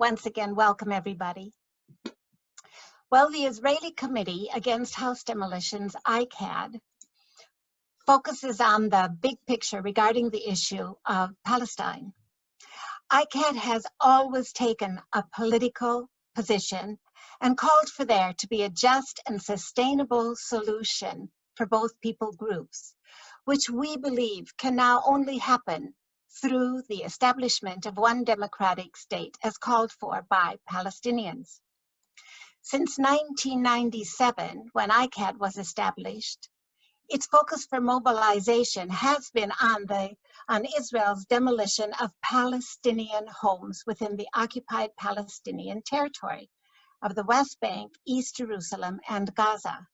Once again, welcome everybody. Well, the Israeli Committee Against House Demolitions, ICAHD, focuses on the big picture regarding the issue of Palestine. ICAHD has always taken a political position and called for there to be a just and sustainable solution for both people groups, which we believe can now only happen through the establishment of one democratic state as called for by Palestinians. Since 1997, when ICAHD was established, its focus for mobilization has been on Israel's demolition of Palestinian homes within the Occupied Palestinian Territory of the West Bank, East Jerusalem, and Gaza.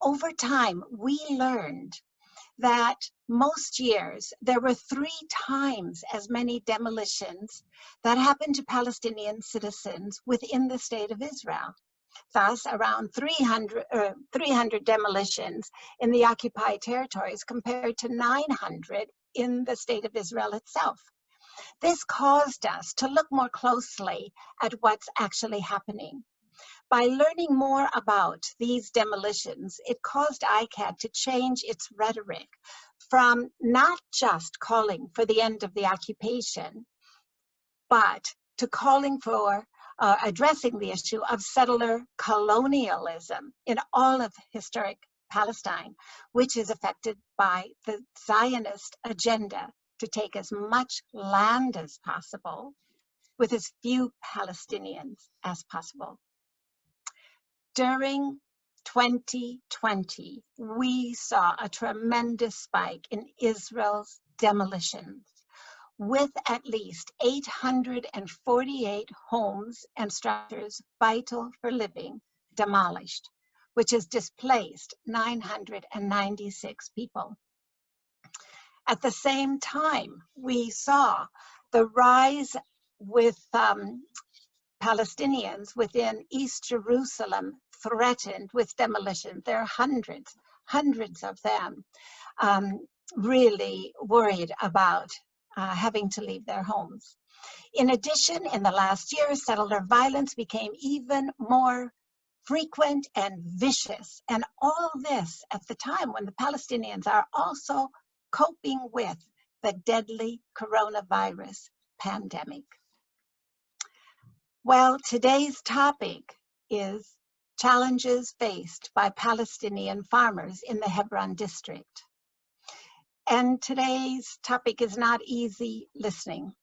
Over time, we learned that most years there were 3 times as many demolitions that happened to Palestinian citizens within the state of Israel. Thus, around 300 demolitions in the occupied territories compared to 900 in the state of Israel itself. This caused us to look more closely at what's actually happening. By learning more about these demolitions, it caused ICAHD to change its rhetoric from not just calling for the end of the occupation, but to calling for addressing the issue of settler colonialism in all of historic Palestine, which is affected by the Zionist agenda to take as much land as possible with as few Palestinians as possible. During 2020, we saw a tremendous spike in Israel's demolitions, with at least 848 homes and structures vital for living demolished, which has displaced 996 people. At the same time, we saw the rise with Palestinians within East Jerusalem threatened with demolition. There are hundreds of them really worried about having to leave their homes. In addition, in the last year, settler violence became even more frequent and vicious. And all this at the time when the Palestinians are also coping with the deadly coronavirus pandemic. Well, today's topic is challenges faced by Palestinian farmers in the Hebron district. And today's topic is not easy listening.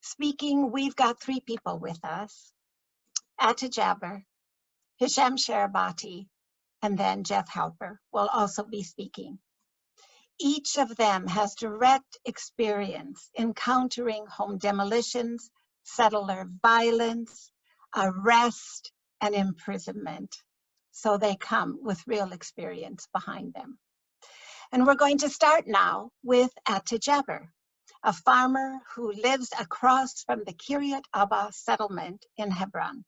Speaking, we've got 3 people with us: Atta Jaber, Hisham Sharabati, and then Jeff Halper will also be speaking. Each of them has direct experience encountering home demolitions, settler violence, arrest, and imprisonment. So they come with real experience behind them. And we're going to start now with Atta Jaber, a farmer who lives across from the Kiryat Arba settlement in Hebron.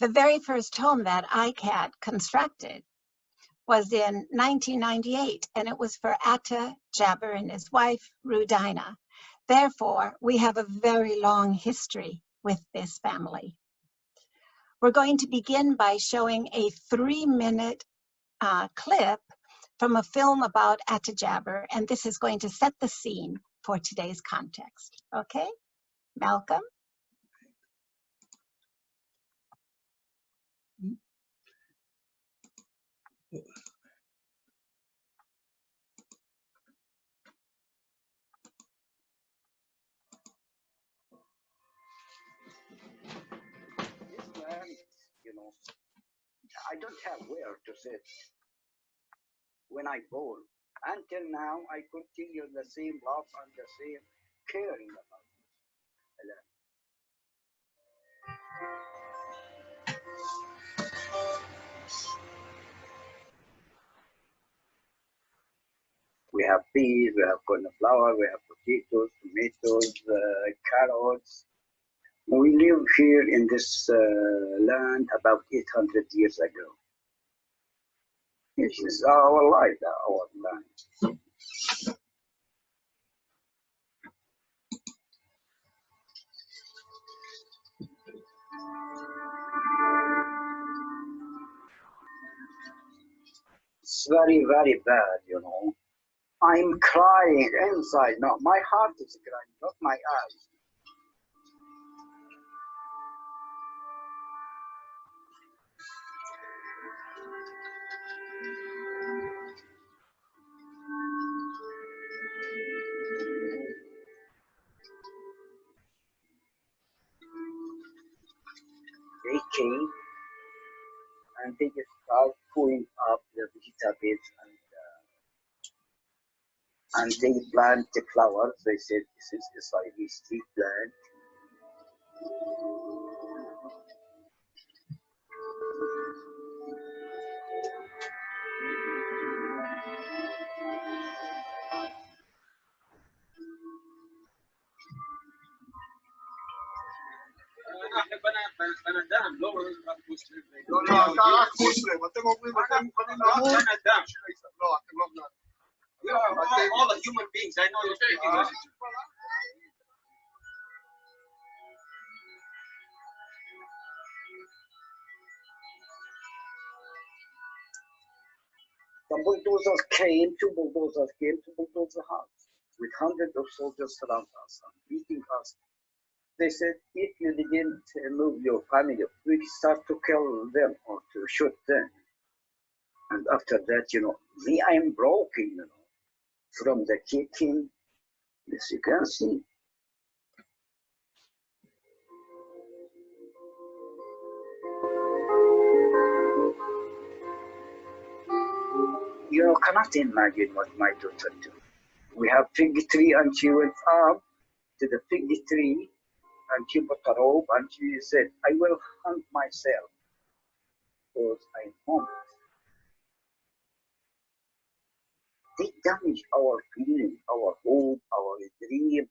The very first home that ICAHD constructed was in 1998, and it was for Atta Jaber and his wife, Rudina. Therefore, we have a very long history with this family. We're going to begin by showing a 3-minute clip from a film about Atta Jaber, and this is going to set the scene for today's context. Okay, Malcolm? This land, I don't have where to sit. When I born, until now, I continue the same love and the same caring about the land. We have peas, we have cauliflower, we have potatoes, tomatoes, carrots. We live here in this land about 800 years ago. This is our life, our land. It's very, very bad, you know. I'm crying inside. No, my heart is crying, not my eyes. They came and they just start pulling up the vegetables and they plant the flowers. They said this is Israeli street plant. All the human beings, I know you're speaking English. The bulldozers came to bulldoze the house with hundreds of soldiers surround us and beating us. They said, if you didn't move your family, we start to kill them or to shoot them. And after that, you know, I am broken, you know, from the kicking, as you can see. You cannot imagine what my daughter did. We have fig tree and she went up to the fig tree and she put a rope and she said, I will hunt myself because I'm homeless. They damage our feeling, our hope, our dream.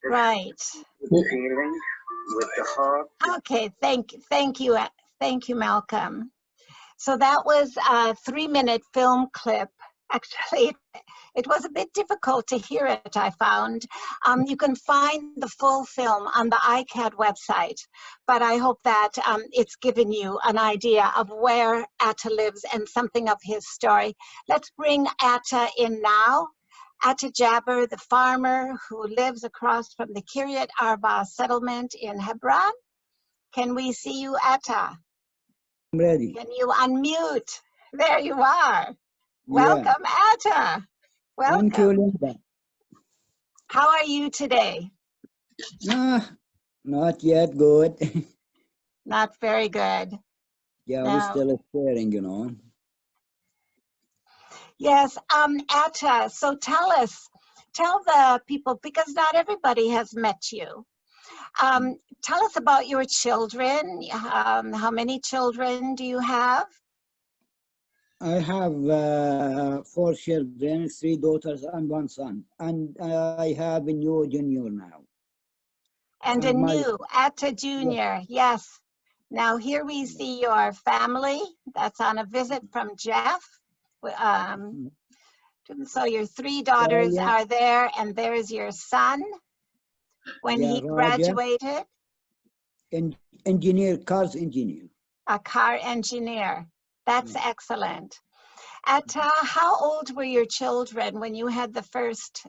Right. With feeling, with the heart. Okay, thank you, Malcolm. So that was a 3-minute film clip. Actually, it was a bit difficult to hear it, I found. You can find the full film on the ICAHD website, but I hope that it's given you an idea of where Atta lives and something of his story. Let's bring Atta in now. Atta Jaber, the farmer who lives across from the Kiryat Arba settlement in Hebron. Can we see you, Atta? I'm ready. Can you unmute? There you are. Yeah. Welcome, Atta. Welcome. Thank you, Linda. How are you today? Not yet good. Not very good. Yeah, No. we're still staring, you know. Yes, Atta, so tell the people, because not everybody has met you. Tell us about your children. How many children do you have? I have 4 children, 3 daughters and 1 son. And I have a new junior now. And a new, Atta Junior, yes. Now here we see your family. That's on a visit from Jeff. So your 3 daughters are there, and there's your son when he graduated. Engineer, cars engineer. A car engineer. That's excellent. Atta, how old were your children when you had the first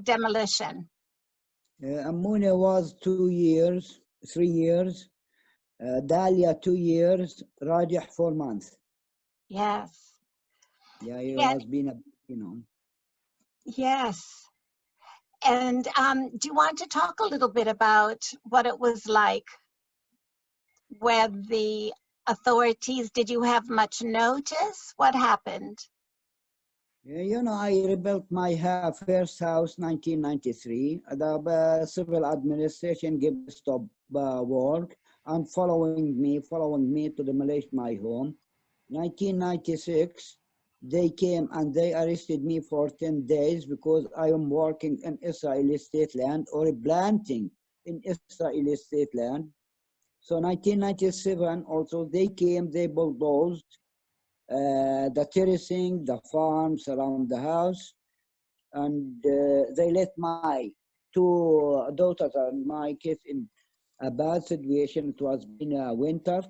demolition? Amuna was 2 years, 3 years. Dalia 2 years. Rajah 4 months. Yes. Yeah, it has been a, you know. Yes. And do you want to talk a little bit about what it was like with the authorities? Did you have much notice? What happened? You know, I rebuilt my first house 1993. The civil administration gave stop work and following me to demolish my home. 1996, they came and they arrested me for 10 days because I am working in Israeli state land or planting in Israeli state land. So 1997 also they came, they bulldozed the terracing, the farms around the house. and they let my two daughters and my kids in a bad situation. It was in a winter,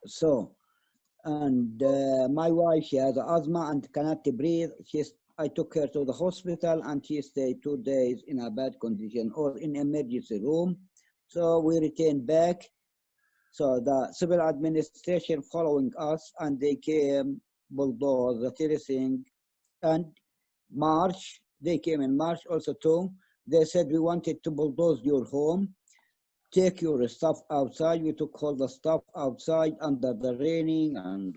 so and my wife, she has asthma and cannot breathe. I took her to the hospital and she stayed 2 days in a bad condition or in emergency room. So we returned back. So the civil administration following us and they came, bulldoze everything. And March, they came in March also too. They said we wanted to bulldoze your home, take your stuff outside. We took all the stuff outside under the raining and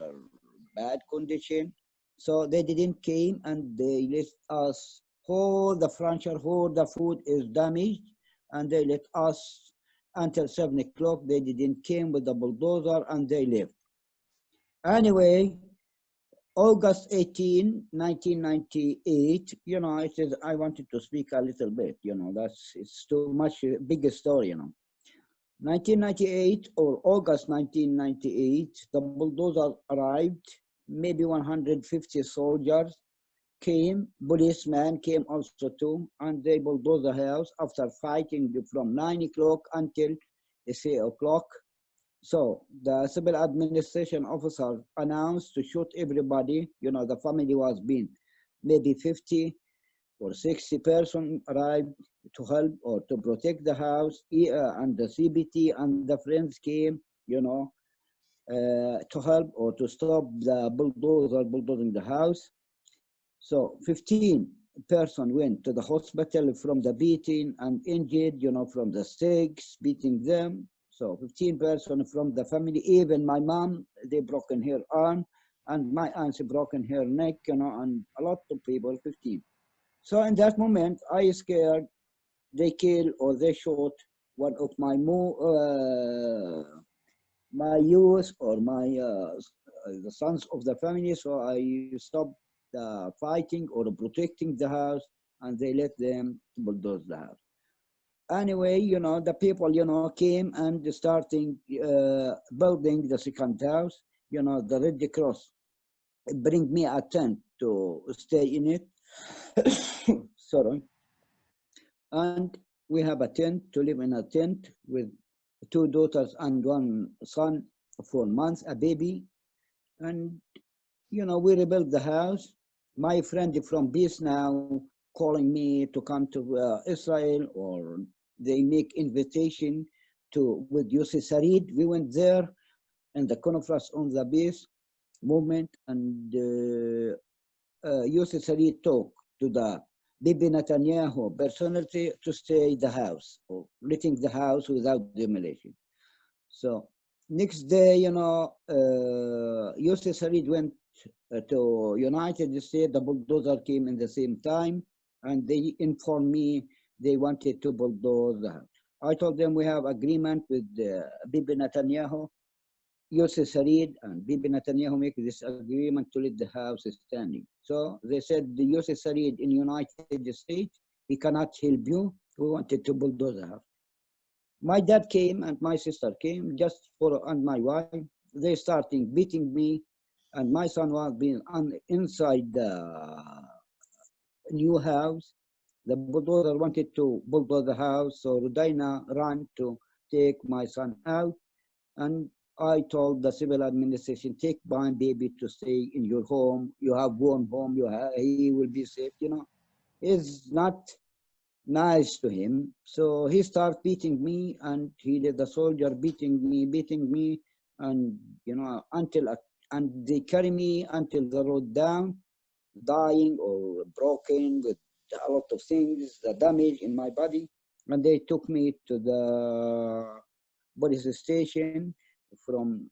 bad condition. So they didn't came and they let us, all the furniture, all the food is damaged, and they let us until 7 o'clock. They didn't came with the bulldozer and they left. Anyway, August 18, 1998, you know, it is, I wanted to speak a little bit, you know, it's too much, bigger story, you know. 1998 or August 1998, the bulldozer arrived, maybe 150 soldiers came, policemen came also too, and they bulldozed the house after fighting from 9 o'clock until 3 o'clock. So the civil administration officer announced to shoot everybody. You know, the family was being maybe 50 or 60 person arrived to help or to protect the house, and the CBT and the friends came, you know, to help or to stop the bulldozer bulldozing the house. So 15 person went to the hospital from the beating and injured, you know, from the sticks beating them. So 15 person from the family, even my mom, they broken her arm, and my aunt broken her neck, you know, and a lot of people, 15. So in that moment, I scared they kill or they shoot one of my my youth or my the sons of the family. So I stopped the fighting or protecting the house, and they let them bulldoze the house. Anyway, you know, the people, you know, came and starting building the second house. You know, the Red Cross bring me a tent to stay in it. Sorry. And we have a tent to live in a tent with 2 daughters and 1 son, 4 months, a baby. And, you know, we rebuilt the house. My friend from Bees now calling me to come to Israel, or they make invitation to with Yossi Sarid. We went there in the conference on the Bees movement, and Yossi Sarid talked to the Bibi Netanyahu personality to stay the house or letting the house without demolition. So next day, you know, Yossi Sarid went to United States. The bulldozer came in the same time, and they informed me they wanted to bulldoze the house. I told them we have agreement with Bibi Netanyahu. Yossi Sarid and Bibi Netanyahu make this agreement to let the house standing. So they said the Yossi Sarid in United States, he cannot help you. We wanted to bulldoze the house. My dad came and my sister came just for, and my wife. They starting beating me, and my son was being inside the new house. The bulldozer wanted to bulldoze the house, so Rudaina ran to take my son out, and I told the civil administration, take my baby to stay in your home. You have warm home. He will be safe. You know, it's not nice to him. So he started beating me, and he did the soldier beating me, and you know, and they carry me until the road down, dying or broken with a lot of things, the damage in my body, and they took me to the police station from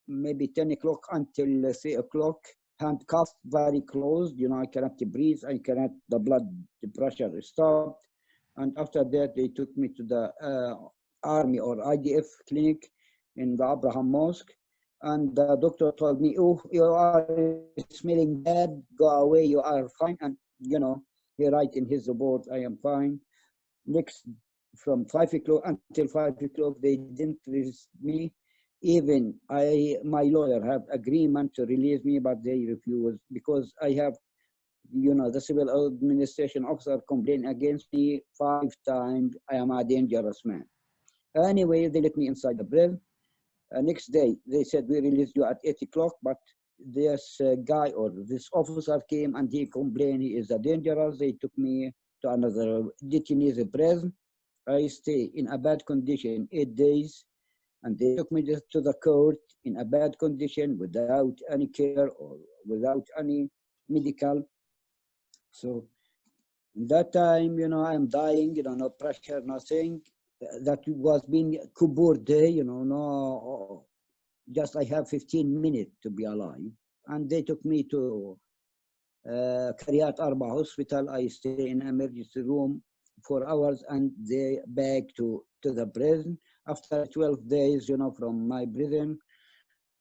maybe 10 o'clock until 3 o'clock, handcuffed, very closed. You know, I cannot breathe, I cannot, the blood pressure stopped. And after that, they took me to the Army or IDF clinic in the Abraham Mosque. And the doctor told me, oh, you are smelling bad, go away, you are fine. And, you know, he write in his report, I am fine. Next, from 5 o'clock until 5 o'clock, they didn't release me. Even my lawyer have agreement to release me, but they refused because I have You know, the civil administration officer complained against me 5 times. I am a dangerous man. Anyway, they let me inside the prison. Next day, they said we released you at 8 o'clock, but this guy or this officer came and he complained he is a dangerous. They took me to another detainees prison. I stay in a bad condition 8 days, and they took me to the court in a bad condition without any care or without any medical. So that time, you know, I'm dying, you know, no pressure, nothing. That was being Kubur day, you know, no, just I have 15 minutes to be alive. And they took me to Kiryat Arba hospital. I stay in emergency room for hours and they back to the prison. After 12 days, you know, from my prison,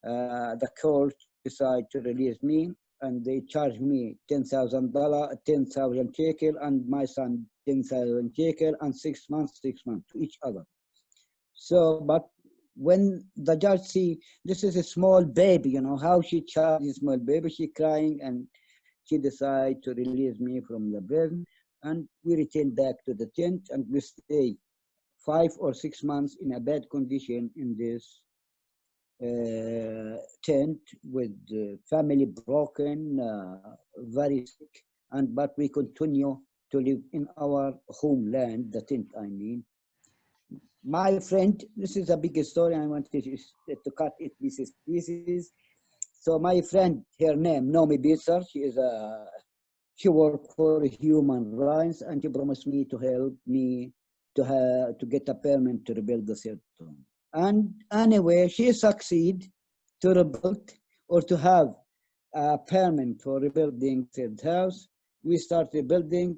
the court decided to release me and they charged me $10,000, 10,000 shekel, and my son 10,000 shekel, and 6 months to each other. So, but when the judge see this is a small baby, you know, how she charges small baby, she crying, and she decided to release me from the prison, and we returned back to the tent, and we stay 5 or 6 months in a bad condition in this tent with family broken, very sick, and but we continue to live in our homeland, the tent I mean. My friend, this is a big story, I want to cut it pieces. So my friend, her name, Nomi Bitzer, she worked for human rights and she promised me to help me to get a permit to rebuild the third home. And anyway, she succeed to rebuild or to have a permit for rebuilding third house. We started building.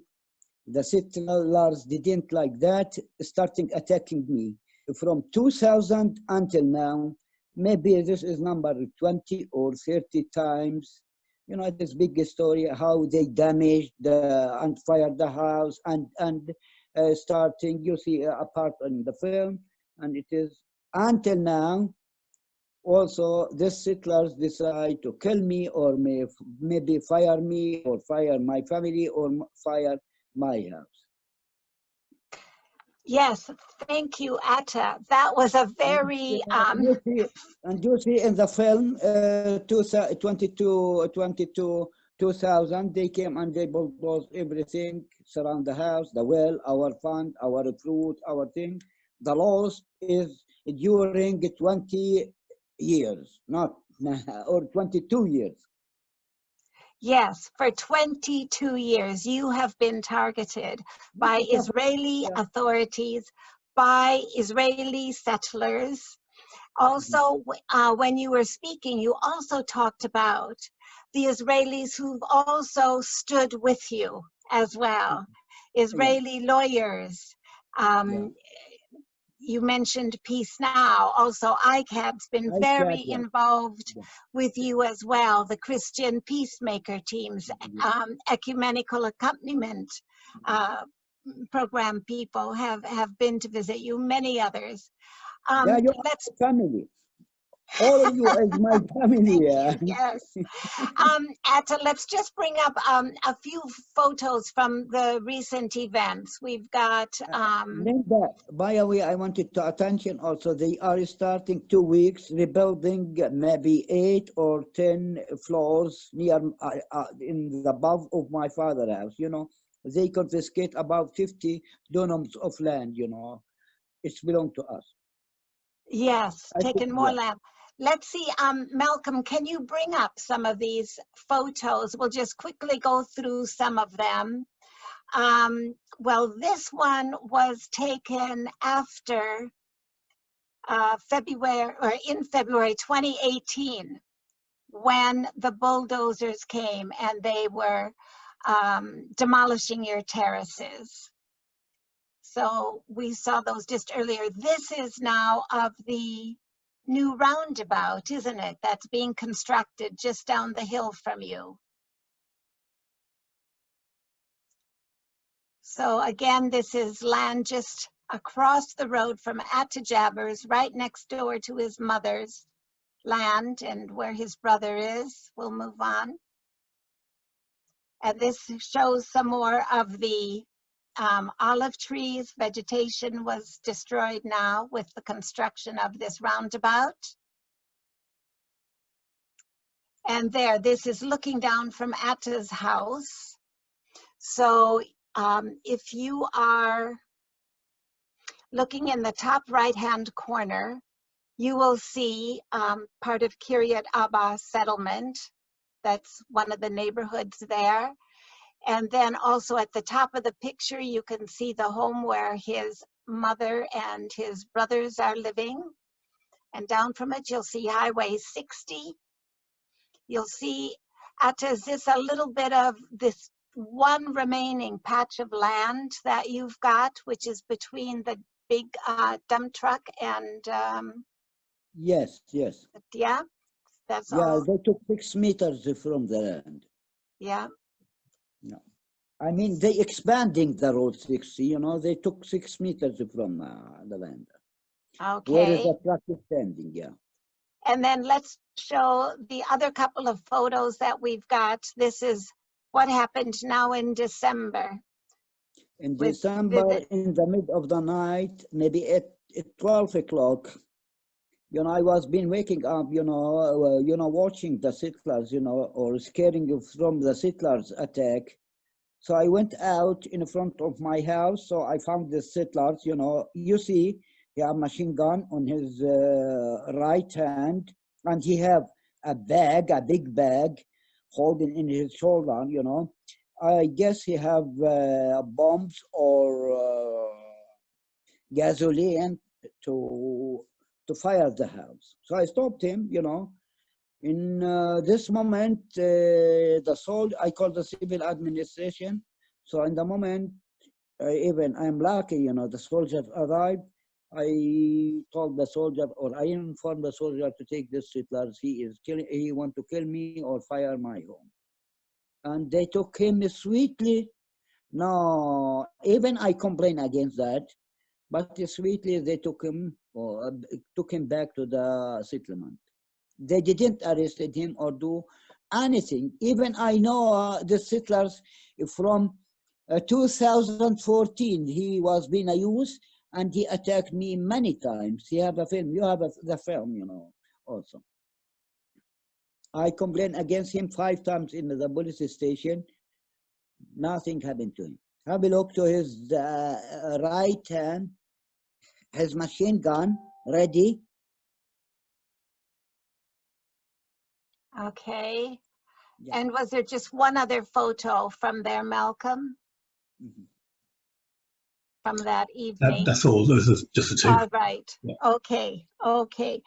The settlers didn't like that, starting attacking me. From 2000 until now, maybe this is number 20 or 30 times. You know, this big story, how they damaged and fired the house and starting, you see a part in the film, and it is until now. Also, these settlers decide to kill me or maybe fire me or fire my family or fire my house. Yes, thank you, Atta. That was a very And you see in the film 2000, they came and they bulldozed everything, surround the house, the well, our fund, our fruit, our thing. The loss is during 20 years, not or 22 years. Yes, for 22 years, you have been targeted by Israeli authorities, by Israeli settlers. Also, when you were speaking, you also talked about the Israelis who've also stood with you as well, Israeli lawyers. You mentioned Peace Now. Also, ICAHD's been very involved with you as well. The Christian peacemaker teams, ecumenical accompaniment program people have been to visit you, many others. Yeah, you're family. All of you is my family. Yes. Atta, let's just bring up a few photos from the recent events. We've got... Linda, by the way, I wanted to attention also, they are starting 2 weeks rebuilding maybe 8 or 10 floors near in the above of my father's house. You know, they confiscate about 50 dunams of land, you know. It's belong to us. Yes, taking more land. Let's see, Malcolm, can you bring up some of these photos? We'll just quickly go through some of them. Well, this one was taken after in February 2018, when the bulldozers came and they were demolishing your terraces. So we saw those just earlier. This is now of the new roundabout, isn't it? That's being constructed just down the hill from you. So again, this is land just across the road from Atta Jaber's, right next door to his mother's land and where his brother is. We'll move on. And this shows some more of the olive trees. Vegetation was destroyed now with the construction of this roundabout. And there, this is looking down from Atta's house. So if you are looking in the top right-hand corner, you will see part of Kiryat Arba settlement. That's one of the neighborhoods there. And then also at the top of the picture, you can see the home where his mother and his brothers are living. And down from it, you'll see Highway 60. You'll see, Atta, is this a little bit of this one remaining patch of land that you've got, which is between the big dump truck and Yes, yes. yeah, that's Yeah, all. they took 6 meters from the land. Yeah. No. I mean, they expanding the road 60, you know, they took 6 meters from the land. Where is Okay. the truck standing, yeah. And then let's show the other couple of photos that we've got. This is what happened now in December. In with December, vivid. in the mid of the night, maybe at 12 o'clock, you know, I was been waking up, you know, watching the settlers, you know, or scaring you from the settlers attack. So I went out in front of my house. So I found the settlers, you know, you see, he have machine gun on his right hand, and he have a bag, a big bag, holding in his shoulder, you know. I guess he have bombs or gasoline to fire the house. So I stopped him, you know. In this moment, I call the civil administration. So in the moment, even I'm lucky, you know, the soldiers arrived. I told the soldier, or I informed the soldier to take this settlers. He want to kill me or fire my home. And they took him sweetly. No, even I complain against that, but sweetly they took him back to the settlement. They didn't arrest him or do anything. Even I know the settlers from 2014, he was being used and he attacked me many times. He have a film, you have the film, you know, also. I complained against him 5 times in the police station. Nothing happened to him. Have a look to his right hand, his machine gun ready. Okay. Yeah. And was there just one other photo from there, Malcolm? Mm-hmm. From that evening? That's all. Those are just the 2. All right. Yeah. Okay. Okay.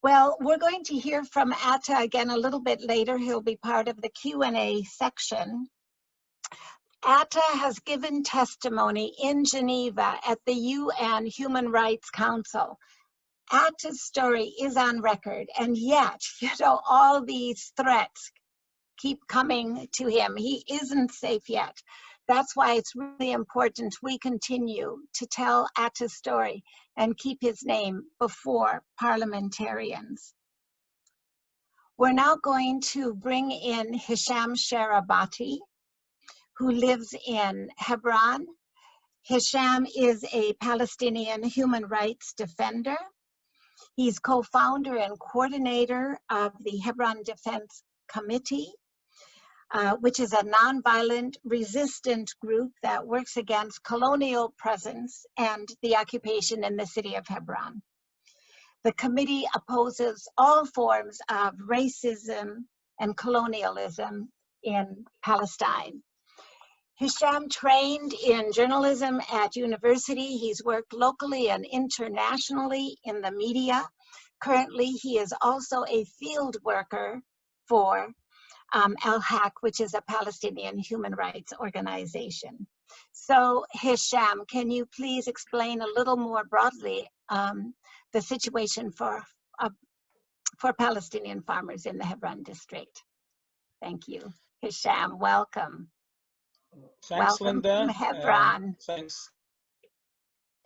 Well, we're going to hear from Atta again a little bit later. He'll be part of the Q&A section. Atta has given testimony in Geneva at the UN Human Rights Council. Atta's story is on record, and yet, you know, all these threats keep coming to him. He isn't safe yet. That's why it's really important we continue to tell Atta's story and keep his name before parliamentarians. We're now going to bring in Hisham Sharabati, who lives in Hebron. Hisham is a Palestinian human rights defender. He's co-founder and coordinator of the Hebron Defense Committee, which is a nonviolent resistant group that works against colonial presence and the occupation in the city of Hebron. The committee opposes all forms of racism and colonialism in Palestine. Hisham trained in journalism at university. He's worked locally and internationally in the media. Currently, he is also a field worker for Al-Haq, which is a Palestinian human rights organization. So Hisham, can you please explain a little more broadly the situation for Palestinian farmers in the Hebron district? Thank you. Hisham, welcome. Thanks, Welcome Linda. to Hebron.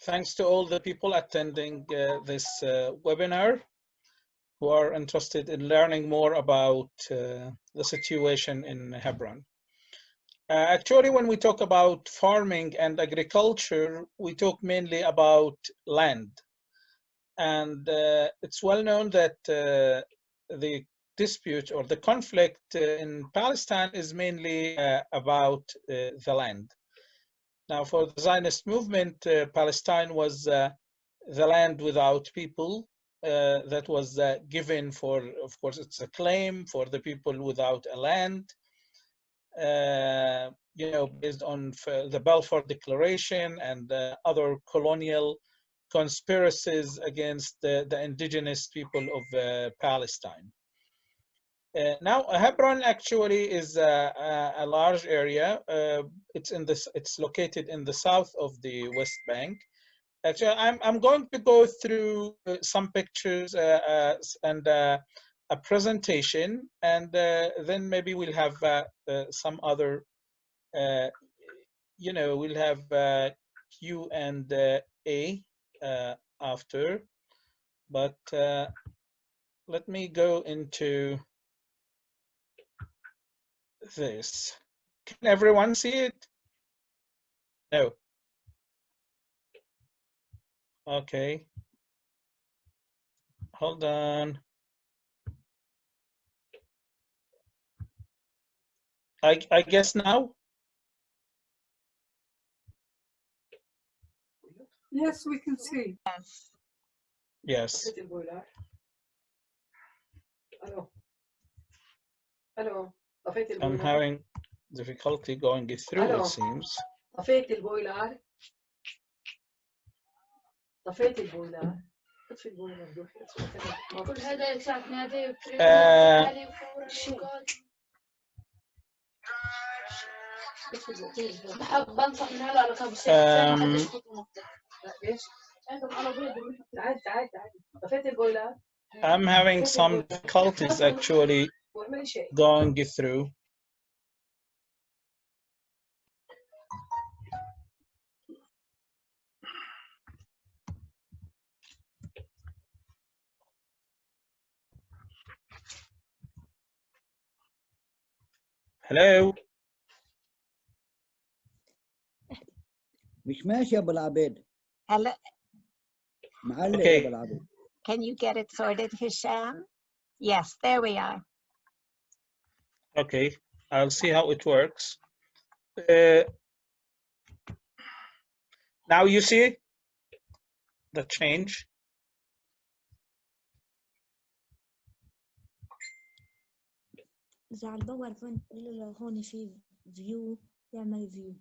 Thanks to all the people attending this webinar who are interested in learning more about the situation in Hebron. Actually, when we talk about farming and agriculture, we talk mainly about land. And it's well known that the dispute or the conflict in Palestine is mainly about the land. Now, for the Zionist movement, Palestine was the land without people that was given for, of course, it's a claim for the people without a land. You know, based on the Balfour Declaration and other colonial conspiracies against the indigenous people of Palestine. Now, Hebron actually is a large area. It's located in the south of the West Bank. Actually, I'm going to go through some pictures and a presentation, and then maybe we'll have some other, you know, we'll have Q and A after. But let me go into this. Can everyone see it? No. Okay. Hold on. I guess now? Yes, we can see. Yes. Yes. Hello. I'm having difficulty going through, Hello. it seems. طفيت البويلر. طفيت البويلر. اطفي البويلر روحي. كل هذا ساعة نادي بحب بنصح من هلا ركب السيارة ما حدش يحط نقطة. ليش؟ تعال تعال تعال. طفيت البويلر. I'm having some difficulties actually going through. Hello. مش ماشي يا ابو العبيد. Hello. معلق Okay. يا ابو العبيد. Can you get it sorted, Hisham? Yes, there we are. Okay, I'll see how it works. Now you see the change. إذا على الباور بوينت له هون في فيو يعمل فيو.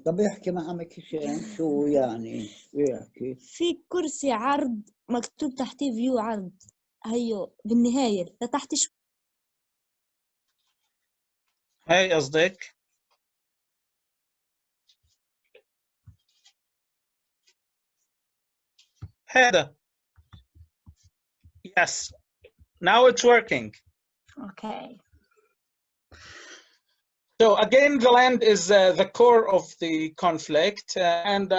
طب احكي مع عمك هشام شو يعني يحكي. في كرسي عرض مكتوب تحتيه فيو عرض. هيو بالنهاية لتحت شو. هاي قصدك. هذا. Yes, now it's working. Okay. So again, the land is the core of the conflict, and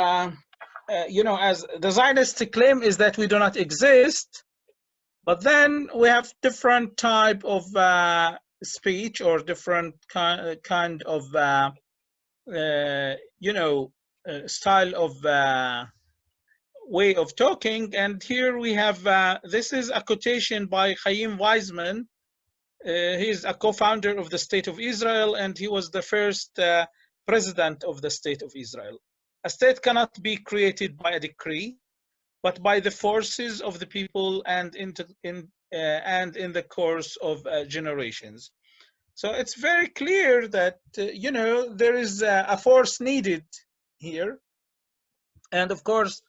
you know, as the Zionist claim is that we do not exist, but then we have different type of speech or different kind of you know, style of way of talking. And here we have this is a quotation by Chaim Weizmann. He's a co-founder of the State of Israel, and he was the first president of the State of Israel. A state cannot be created by a decree, but by the forces of the people and in the course of generations. So it's very clear that you know, there is a force needed here, and of course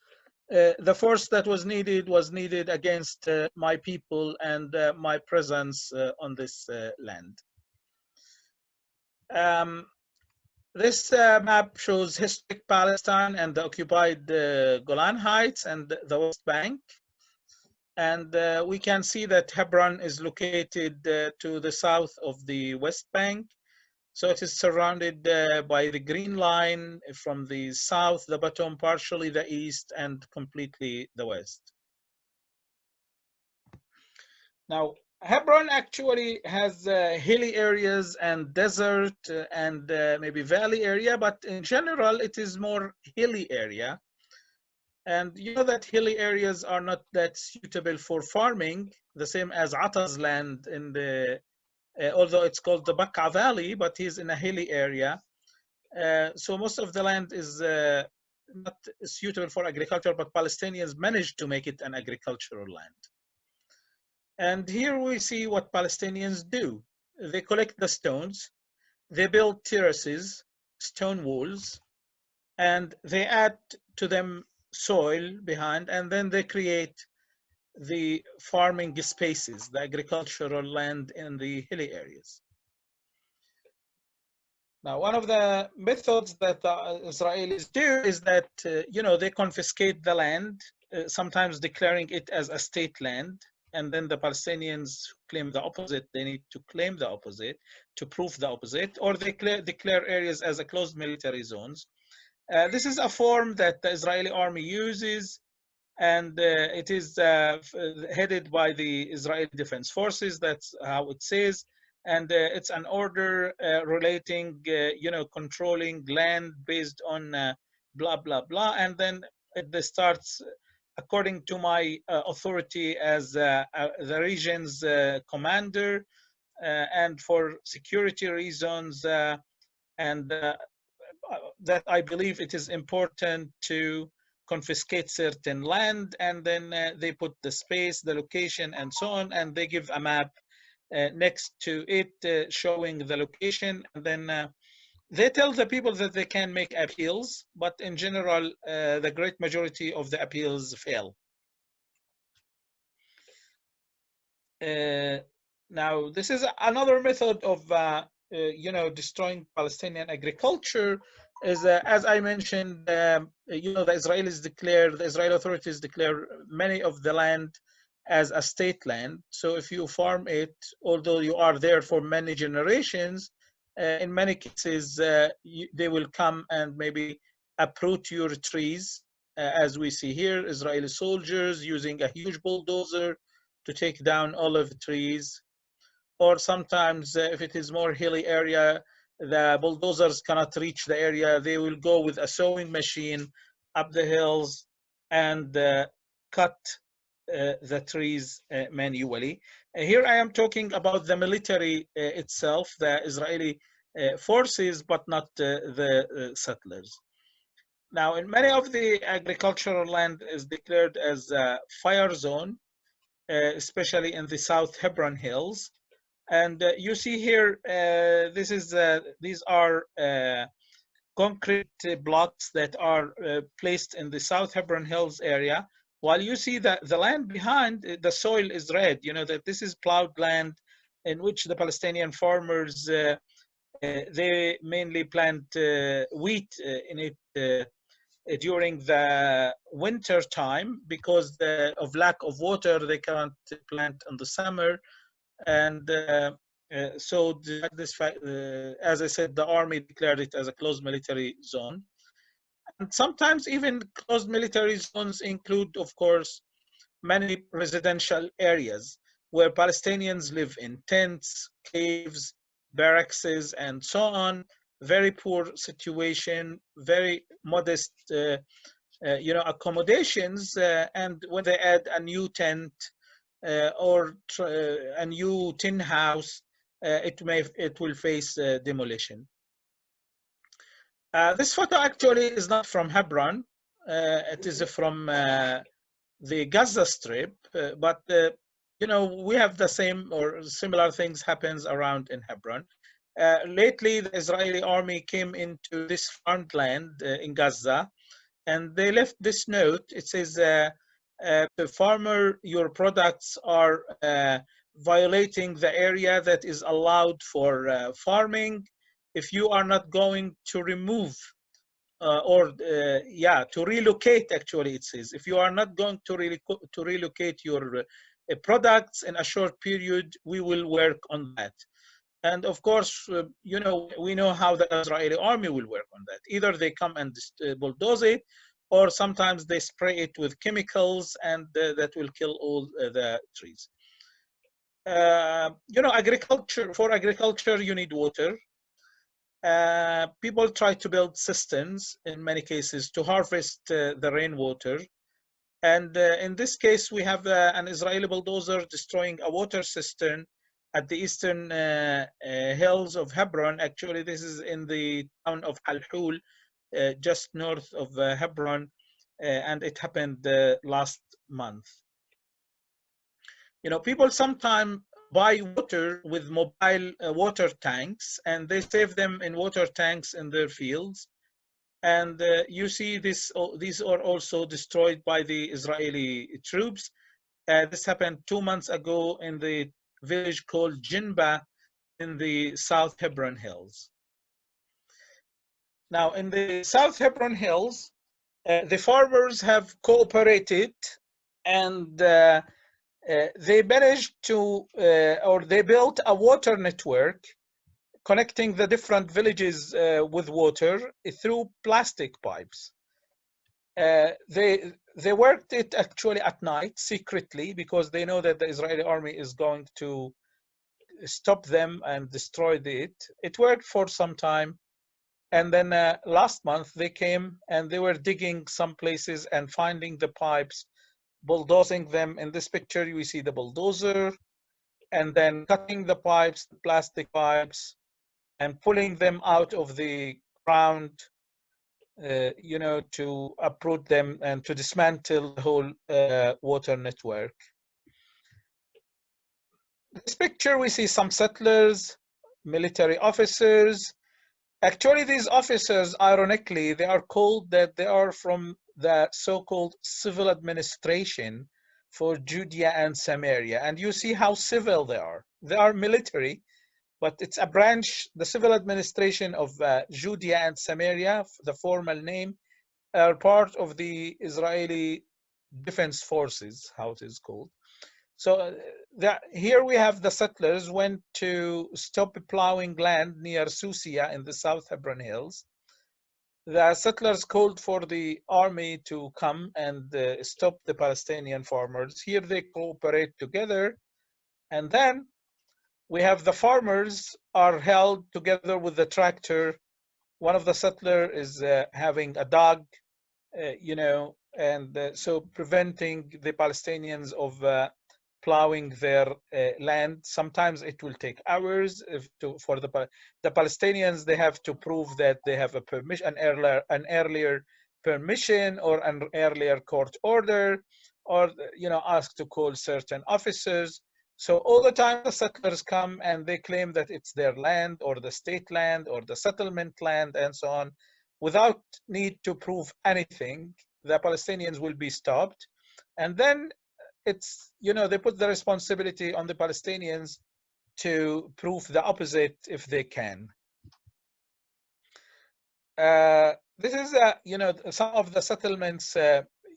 the force that was needed against my people and my presence on this land. This map shows historic Palestine and the occupied Golan Heights and the West Bank. And we can see that Hebron is located to the south of the West Bank. So it is surrounded by the green line from the south, the bottom, partially the east, and completely the west. Now, Hebron actually has hilly areas and desert and maybe valley area, but in general, it is more hilly area. And you know that hilly areas are not that suitable for farming, the same as Atta's land in the, although it's called the Bakka Valley, but he's in a hilly area. So most of the land is not suitable for agriculture, but Palestinians managed to make it an agricultural land. And here we see what Palestinians do. They collect the stones, they build terraces, stone walls, and they add to them soil behind, and then they create the farming spaces, the agricultural land in the hilly areas. Now, one of the methods that the Israelis do is that, you know, they confiscate the land, sometimes declaring it as a state land. And then the Palestinians claim the opposite. They need to claim the opposite to prove the opposite, or they declare areas as a closed military zones. This is a form that the Israeli army uses, and it is headed by the Israeli Defense Forces. That's how it says. And it's an order relating, you know, controlling land based on blah, blah, blah. And then it starts, according to my authority as the region's commander, and for security reasons, and that I believe it is important to confiscate certain land, and then they put the space, the location, and so on, and they give a map next to it showing the location, and then they tell the people that they can make appeals, but in general, the great majority of the appeals fail. Now, this is another method of, you know, destroying Palestinian agriculture. Is as I mentioned, you know, the Israeli authorities declare many of the land as a state land. So if you farm it, although you are there for many generations, in many cases, they will come and maybe uproot your trees, as we see here, Israeli soldiers using a huge bulldozer to take down olive trees. Or sometimes if it is more hilly area, the bulldozers cannot reach the area. They will go with a sewing machine up the hills and cut the trees manually. Here I am talking about the military itself, the Israeli forces, but not the settlers. Now, in many of the agricultural land is declared as a fire zone, especially in the South Hebron Hills. And you see here, these are concrete blocks that are placed in the South Hebron Hills area. While you see that the land behind, the soil is red, you know that this is plowed land in which the Palestinian farmers, they mainly plant wheat in it during the winter time because of lack of water. They can't plant in the summer. And so this fact, as I said, the army declared it as a closed military zone. And sometimes even closed military zones include, of course, many residential areas where Palestinians live in tents, caves, barracks, and so on. Very poor situation, very modest, you know, accommodations. And when they add a new tent or a new tin house, it will face demolition. This photo actually is not from Hebron. It is from the Gaza Strip, but you know, we have the same or similar things happens around in Hebron. Lately, the Israeli army came into this farmland in Gaza, and they left this note. It says, the farmer, your products are violating the area that is allowed for farming. If you are not going to remove to relocate, actually it says, if you are not going to relocate your products in a short period, we will work on that. And of course, you know, we know how the Israeli army will work on that. Either they come and bulldoze it, or sometimes they spray it with chemicals, and that will kill all the trees. You know, for agriculture, you need water. People try to build cisterns in many cases to harvest the rainwater. And in this case, we have an Israeli bulldozer destroying a water cistern at the eastern hills of Hebron. Actually, this is in the town of Al-Hul, just north of Hebron, and it happened last month. You know, people sometimes buy water with mobile water tanks, and they save them in water tanks in their fields. And you see this, these are also destroyed by the Israeli troops. This happened 2 months ago in the village called Geneva in the South Hebron Hills. Now, in the South Hebron Hills, the farmers have cooperated, and they managed to, or they built a water network connecting the different villages with water through plastic pipes. They worked it actually at night secretly because they know that the Israeli army is going to stop them and destroy it. It worked for some time. And then last month they came and they were digging some places and finding the pipes, bulldozing them. In this picture, you see the bulldozer, and then cutting the pipes, the plastic pipes, and pulling them out of the ground, you know, to uproot them and to dismantle the whole water network. This picture, we see some settlers, military officers. Actually, these officers, ironically, they are called that they are from the so-called civil administration for Judea and Samaria. And you see how civil they are. They are military, but it's a branch, the civil administration of Judea and Samaria, the formal name, are part of the Israeli Defense Forces, how it is called. So here we have the settlers went to stop plowing land near Susia in the South Hebron Hills. The settlers called for the army to come and stop the Palestinian farmers. Here they cooperate together. And then we have the farmers are held together with the tractor. One of the settlers is having a dog, you know, and so preventing the Palestinians of plowing their land. Sometimes it will take hours for the Palestinians. They have to prove that they have a permission, an earlier permission or an earlier court order, or you know, ask to call certain officers. So all the time the settlers come and they claim that it's their land or the state land or the settlement land and so on, without need to prove anything. The Palestinians will be stopped, and then it's, you know, they put the responsibility on the Palestinians to prove the opposite if they can. This is, you know, some of the settlements,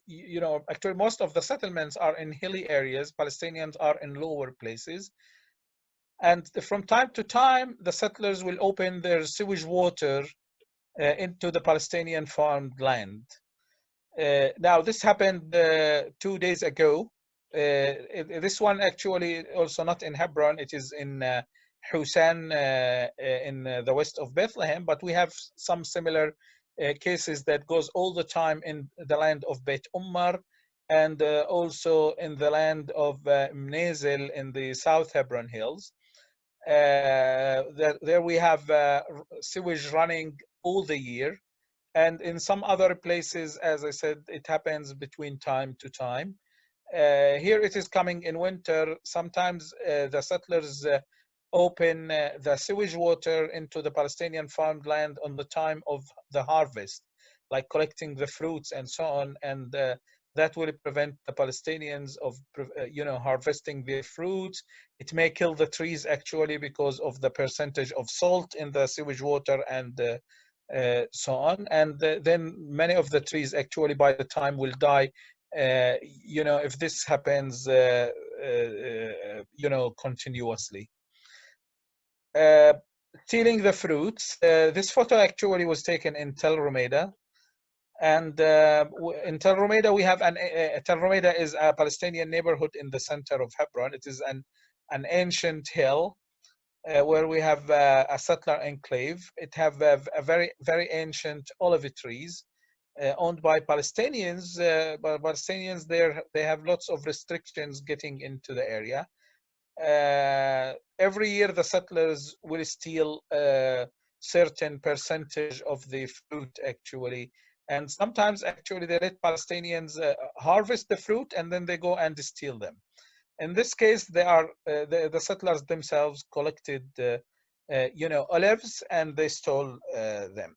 you know, actually most of the settlements are in hilly areas. Palestinians are in lower places. And from time to time, the settlers will open their sewage water into the Palestinian farmed land. Now, this happened 2 days ago. This one actually also not in Hebron, it is in Hushan in the west of Bethlehem, but we have some similar cases that goes all the time in the land of Beit Ummar and also in the land of Mnazel in the South Hebron Hills. There we have sewage running all the year. And in some other places, as I said, it happens between time to time. Here it is coming in winter. Sometimes the settlers open the sewage water into the Palestinian farmed land on the time of the harvest, like collecting the fruits and so on. And that will prevent the Palestinians of, you know, harvesting their fruits. It may kill the trees actually because of the percentage of salt in the sewage water and so on. And then many of the trees actually by the time will die, you know, if this happens, you know, continuously. Stealing the fruits. This photo actually was taken in Tel Rumeida. And in Tel Rumeida, we have Tel Rumeida is a Palestinian neighborhood in the center of Hebron. It is an an ancient hill where we have a settler enclave. It have a very ancient olive trees owned by Palestinians. But Palestinians there, they have lots of restrictions getting into the area. Every year the settlers will steal a certain percentage of the fruit actually, and sometimes actually they let Palestinians harvest the fruit and then they go and steal them. In this case, they are the settlers themselves collected olives and they stole them.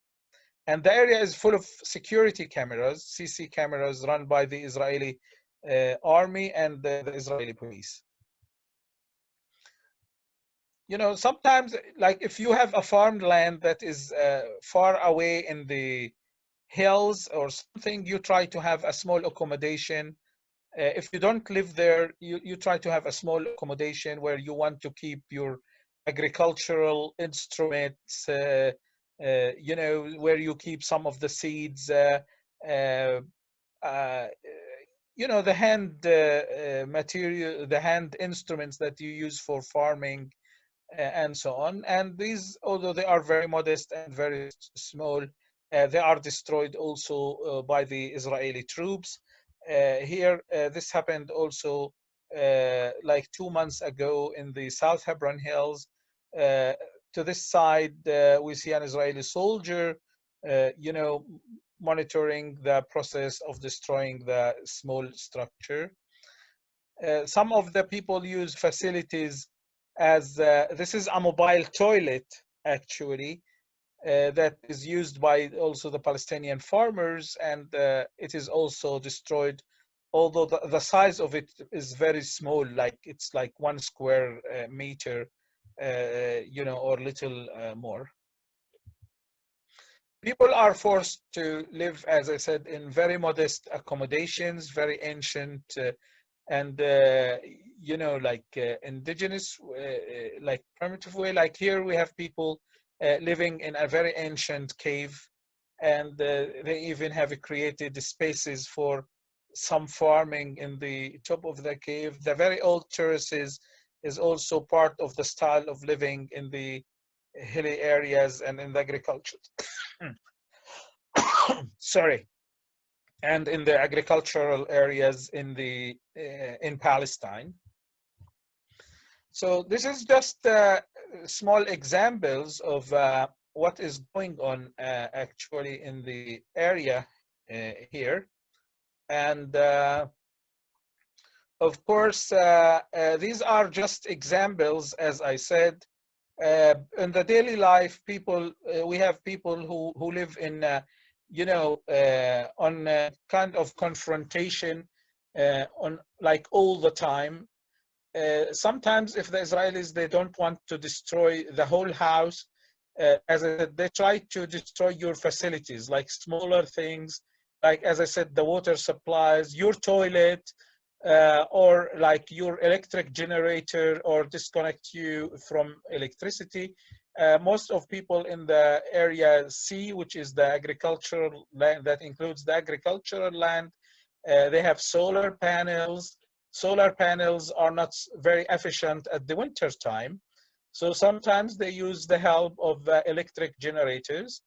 And the area is full of security cameras, CC cameras run by the Israeli army and the Israeli police. You know, sometimes, like if you have a farmland that is far away in the hills or something, you try to have a small accommodation. If you don't live there, you try to have a small accommodation where you want to keep your agricultural instruments, where you keep some of the seeds, the hand material, the hand instruments that you use for farming, and so on. And these, although they are very modest and very small, they are destroyed also by the Israeli troops. Here, this happened also like 2 months ago in the South Hebron Hills. To this side, we see an Israeli soldier, monitoring the process of destroying the small structure. Some of the people use facilities as this is a mobile toilet actually that is used by also the Palestinian farmers, and it is also destroyed, although the size of it is very small, like it's like 1 square meter, or little more. People are forced to live, as I said, in very modest accommodations, very ancient and indigenous, like primitive way. Like here we have people living in a very ancient cave, and they even have created spaces for some farming in the top of the cave. The very old terraces is also part of the style of living in the hilly areas and in the agriculture. Sorry. And in the agricultural areas in Palestine. So this is just small examples of what is going on actually in the area here. And of course, these are just examples, as I said. In the daily life, we have people who live in on kind of confrontation on like all the time. Sometimes if the Israelis, they don't want to destroy the whole house, as I said, they try to destroy your facilities, like smaller things, like as I said, the water supplies, your toilet, or like your electric generator, or disconnect you from electricity. Most of people in the area C, which is the agricultural land, that includes the agricultural land, they have solar panels. Solar panels are not very efficient at the winter time. So sometimes they use the help of electric generators.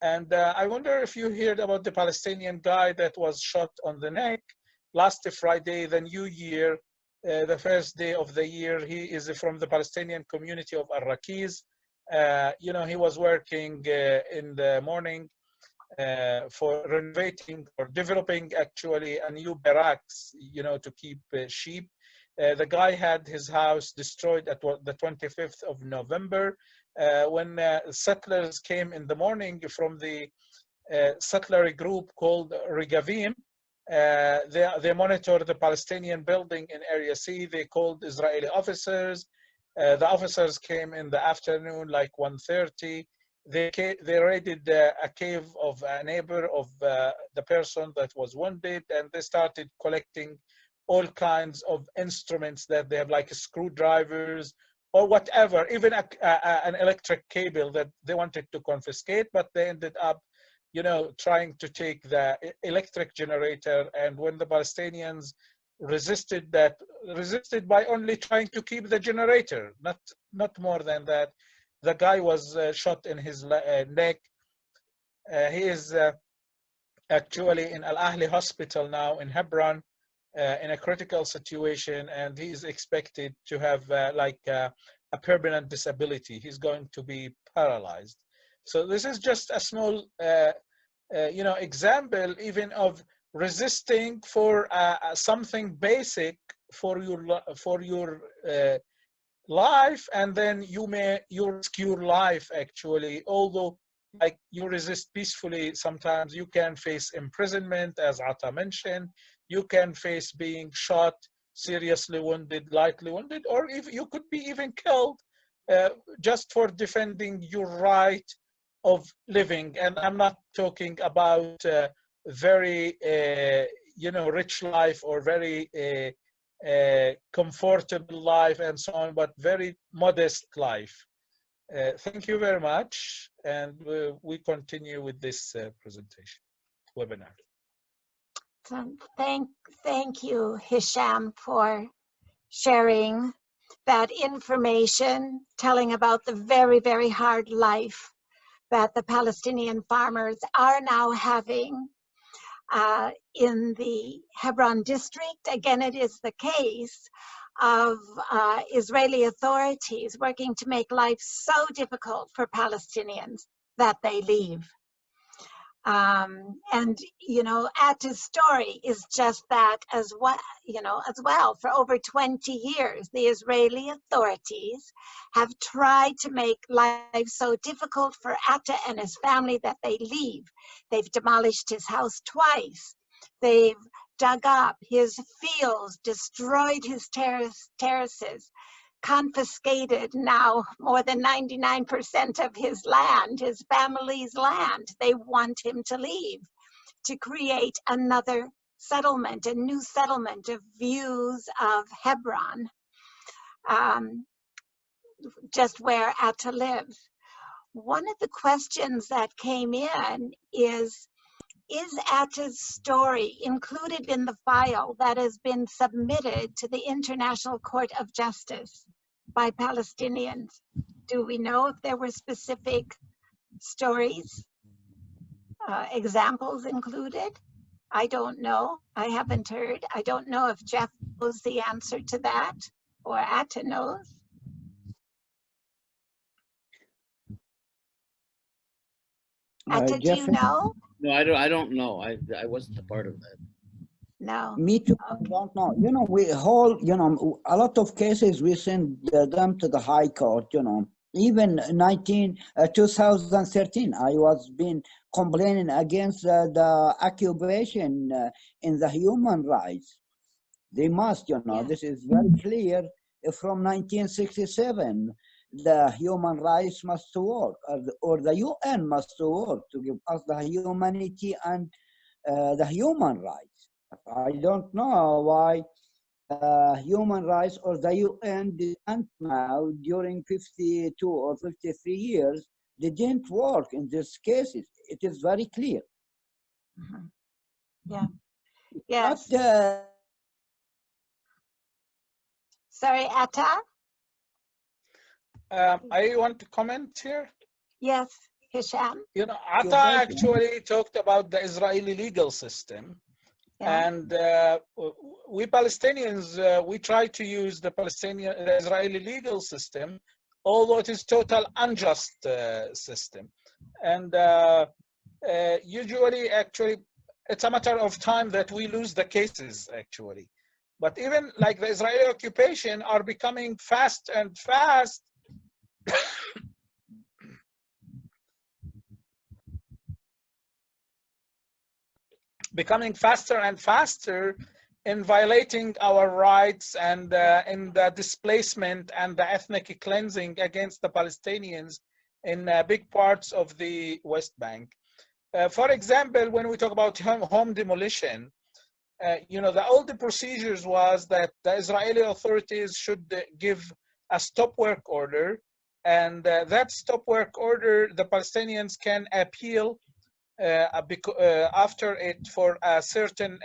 And I wonder if you heard about the Palestinian guy that was shot on the neck last Friday, the New Year, the first day of the year. He is from the Palestinian community of Arrakis. He was working in the morning for renovating or developing actually a new barracks, to keep sheep. The guy had his house destroyed at the 25th of November when settlers came in the morning from the settler group called Regavim. They monitored the Palestinian building in Area C. They called Israeli officers. The officers came in the afternoon, like 1:30. They raided a cave of a neighbor of the person that was wounded, and they started collecting all kinds of instruments that they have, like screwdrivers or whatever, even an electric cable that they wanted to confiscate, but they ended up trying to take the electric generator. And when the Palestinians resisted by only trying to keep the generator, not more than that. The guy was shot in his neck. He is actually in Al Ahli hospital now in Hebron in a critical situation, and he is expected to have a permanent disability. He's going to be paralyzed. So this is just a small example even of resisting for something basic for your life, and then you risk your life actually. Although like you resist peacefully, sometimes you can face imprisonment, as Atta mentioned. You can face being shot, seriously wounded, lightly wounded, or if you could be even killed just for defending your right of living. And I'm not talking about very rich life or very comfortable life and so on, but very modest life. Thank you very much, and we continue with this presentation webinar. So thank you, Hisham, for sharing that information, telling about the very, very hard life that the Palestinian farmers are now having in the Hebron district. Again, it is the case of Israeli authorities working to make life so difficult for Palestinians that they leave. And Atta's story is just that as well. For over 20 years, the Israeli authorities have tried to make life so difficult for Atta and his family that they leave. They've demolished his house twice. They've dug up his fields, destroyed his terraces, confiscated now more than 99% of his land, his family's land. They want him to leave, to create another settlement, a new settlement of views of Hebron, just where Atta lives. One of the questions that came in is Atta's story included in the file that has been submitted to the International Court of Justice by Palestinians? Do we know if there were specific stories, examples included? I don't know. I haven't heard. I don't know if Jeff knows the answer to that, or Atta knows. Atta, do you know? No, I don't know. I wasn't a part of that. No. Me too. I don't know. We hold, a lot of cases we send them to the High Court, Even 2013, I was been complaining against the occupation in the human rights. They must, this is very clear from 1967. The human rights must work, or the UN must work to give us the humanity and the human rights. I don't know why human rights or the UN didn't now during 52 or 53 years, they didn't work in these cases. It is very clear. Mm-hmm. Yeah. Yes. But, sorry, Atta? I want to comment here. Yes, Hisham. Atta actually talked about the Israeli legal system. Yeah. And we Palestinians, we try to use the Israeli legal system, although it is total unjust system. And usually, actually, it's a matter of time that we lose the cases, actually. But even like the Israeli occupation are becoming fast and fast. Becoming faster and faster in violating our rights and in the displacement and the ethnic cleansing against the Palestinians in big parts of the West Bank. For example, when we talk about home demolition, the old procedures was that the Israeli authorities should give a stop work order, and that stop work order, the Palestinians can appeal after it for a certain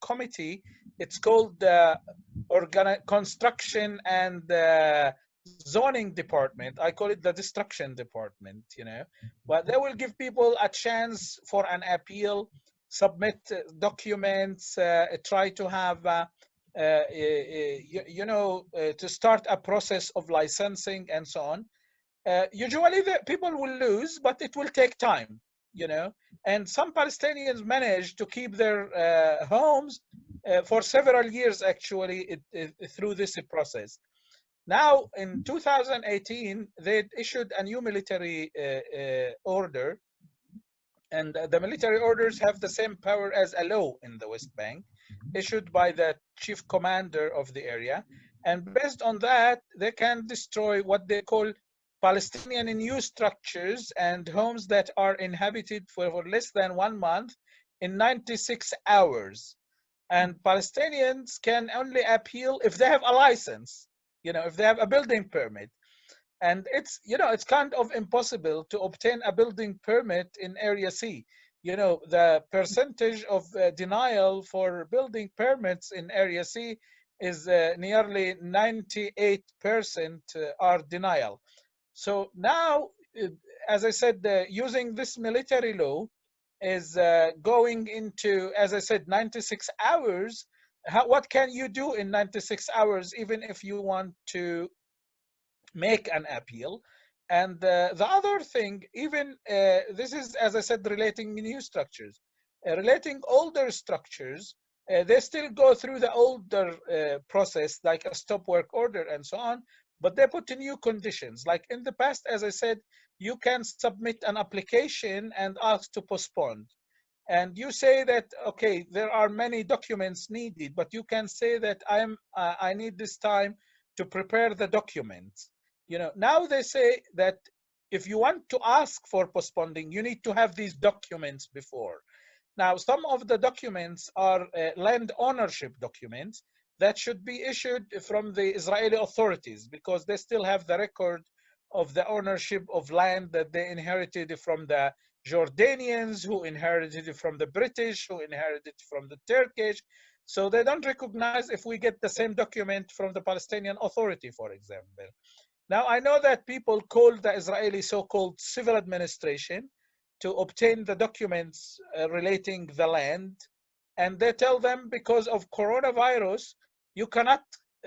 committee. It's called the construction and zoning department. I call it the destruction department, you know. But they will give people a chance for an appeal, submit documents, try to have to start a process of licensing and so on. Usually the people will lose, but it will take time, you know. And some Palestinians manage to keep their homes for several years, actually, through this process. Now, in 2018, they issued a new military order, and the military orders have the same power as a law in the West Bank, issued by the chief commander of the area. And based on that, they can destroy what they call Palestinian new structures and homes that are inhabited for less than 1 month in 96 hours. And Palestinians can only appeal if they have a license, you know, if they have a building permit. And it's, you know, it's kind of impossible to obtain a building permit in Area C. You know, the percentage of denial for building permits in Area C is nearly 98% are denial. So now, as I said, using this military law is going into, as I said, 96 hours. What can you do in 96 hours, even if you want to make an appeal? And the other thing, even this is, as I said, relating new structures, relating older structures, they still go through the older process, like a stop work order and so on, but they put in new conditions. Like in the past, as I said, you can submit an application and ask to postpone. And you say that, okay, there are many documents needed, but you can say that I need this time to prepare the documents. You know, now they say that if you want to ask for postponing, you need to have these documents before. Now, some of the documents are land ownership documents that should be issued from the Israeli authorities, because they still have the record of the ownership of land that they inherited from the Jordanians, who inherited it from the British, who inherited it from the Turkish. So they don't recognize if we get the same document from the Palestinian Authority, for example. Now, I know that people call the Israeli so-called civil administration to obtain the documents relating the land, and they tell them because of coronavirus, you cannot,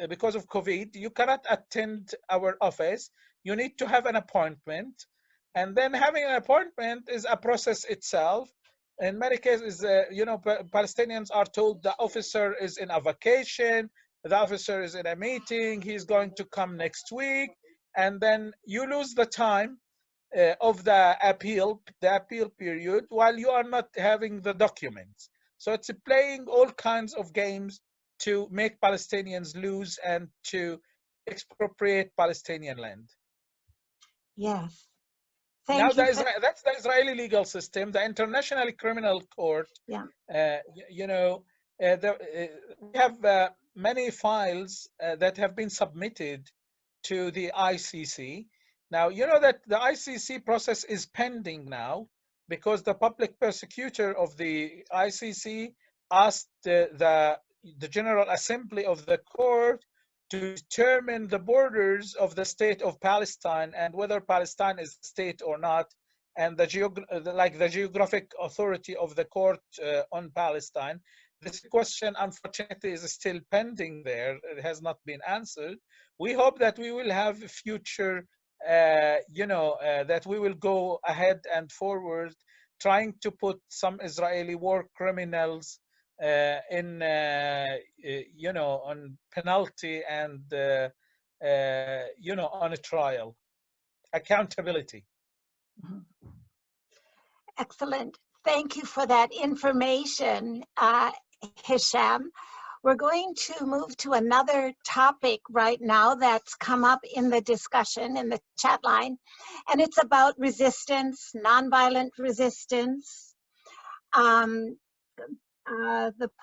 because of COVID, you cannot attend our office. You need to have an appointment. And then having an appointment is a process itself. In many cases, you know, Palestinians are told the officer is in a vacation, the officer is in a meeting, he's going to come next week, and then you lose the time of the appeal period, while you are not having the documents. So it's playing all kinds of games to make Palestinians lose and to expropriate Palestinian land. Yes. Now, Thank you. that's the Israeli legal system. The International Criminal Court, Yeah. you know, we have many files that have been submitted to the ICC. Now, you know that the ICC process is pending now because the public prosecutor of the ICC asked the General Assembly of the court to determine the borders of the state of Palestine and whether Palestine is a state or not, and the geographic authority of the court on Palestine. This question, unfortunately, is still pending there. It has not been answered. We hope that we will have future, that we will go ahead and forward, trying to put some Israeli war criminals in, on penalty and, on a trial. Accountability. Excellent. Thank you for that information, Hisham. We're going to move to another topic right now that's come up in the discussion in the chat line, and it's about resistance, nonviolent resistance. The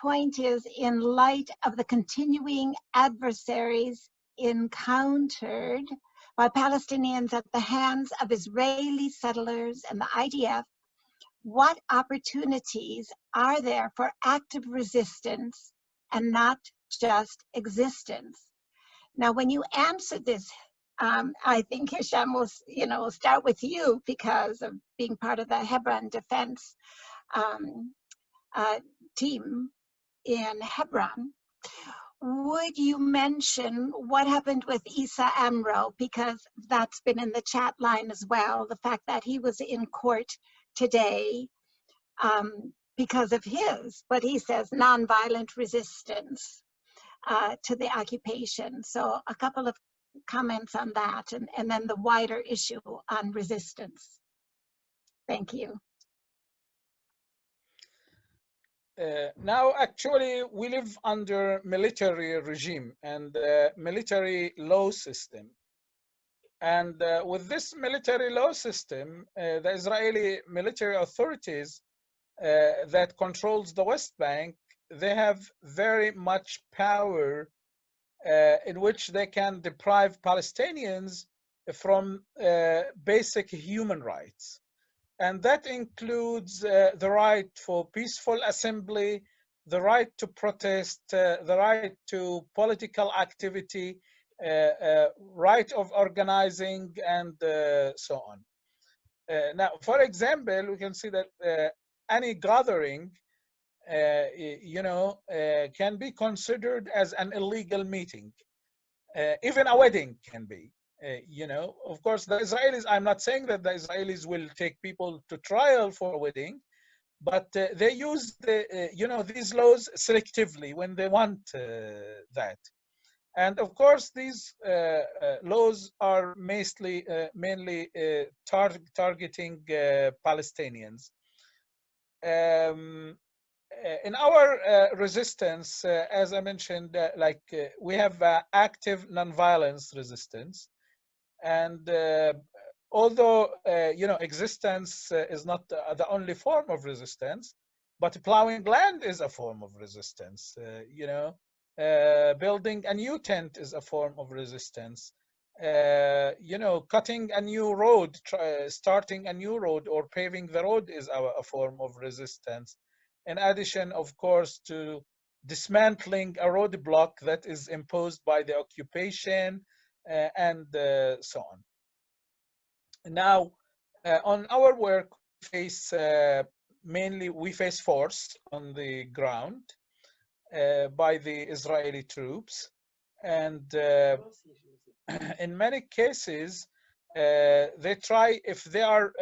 point is, in light of the continuing adversaries encountered by Palestinians at the hands of Israeli settlers and the IDF, what opportunities are there for active resistance and not just existence? Now, when you answer this, I think Hisham will, start with you because of being part of the Hebron defense team in Hebron. Would you mention what happened with Issa Amro? Because that's been in the chat line as well, the fact that he was in court today because of what he says, nonviolent resistance to the occupation. So a couple of comments on that, and then the wider issue on resistance. Thank you. Now, actually, we live under military regime and military law system. And with this military law system, the Israeli military authorities that controls the West Bank, they have very much power in which they can deprive Palestinians from basic human rights. And that includes the right for peaceful assembly, the right to protest, the right to political activity, right of organizing, and so on. Now, for example, we can see that any gathering, can be considered as an illegal meeting. Even a wedding can be. Of course, the Israelis, I'm not saying that the Israelis will take people to trial for a wedding, but they use these laws selectively when they want that. And of course, these laws are mainly targeting Palestinians. In our resistance, as I mentioned, we have active nonviolence resistance. And although, existence is not the only form of resistance, but plowing land is a form of resistance. Building a new tent is a form of resistance. Cutting a new road, starting a new road or paving the road is a form of resistance. In addition, of course, to dismantling a roadblock that is imposed by the occupation, and so on. Now, on our work, we face force on the ground by the Israeli troops, and in many cases, they try, if they are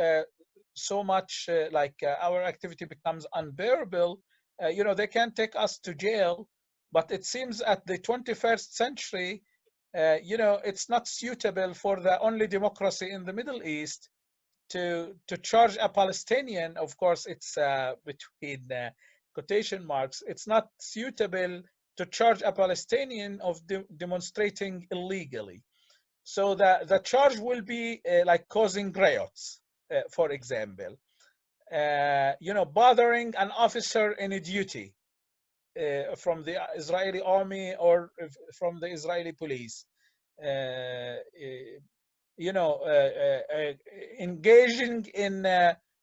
so much our activity becomes unbearable, they can take us to jail. But it seems at the 21st century, it's not suitable for the only democracy in the Middle East to charge a Palestinian. Of course, it's between quotation marks. It's not suitable to charge a Palestinian of demonstrating illegally. So the charge will be like causing riots, for example, bothering an officer in duty from the Israeli army or from the Israeli police, engaging in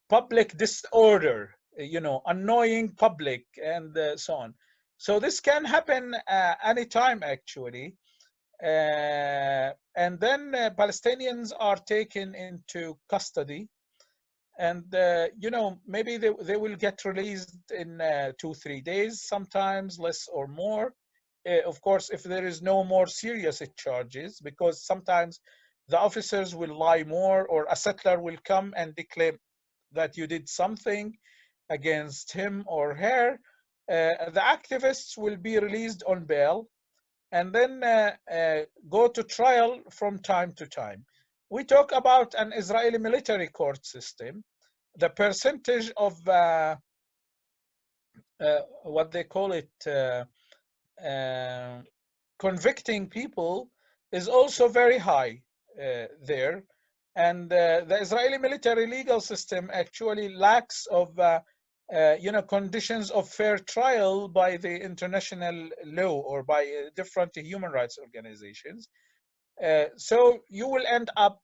public disorder, annoying public, and so on. So this can happen anytime, actually. And then Palestinians are taken into custody, and maybe they will get released in 2-3 days, sometimes less or more. Of course, if there is no more serious charges, because sometimes the officers will lie more, or a settler will come and declare that you did something against him or her. The activists will be released on bail, and then go to trial from time to time. We talk about an Israeli military court system. The percentage of what they call it, convicting people is also very high there. And the Israeli military legal system actually lacks of conditions of fair trial by the international law or by different human rights organizations. So you will end up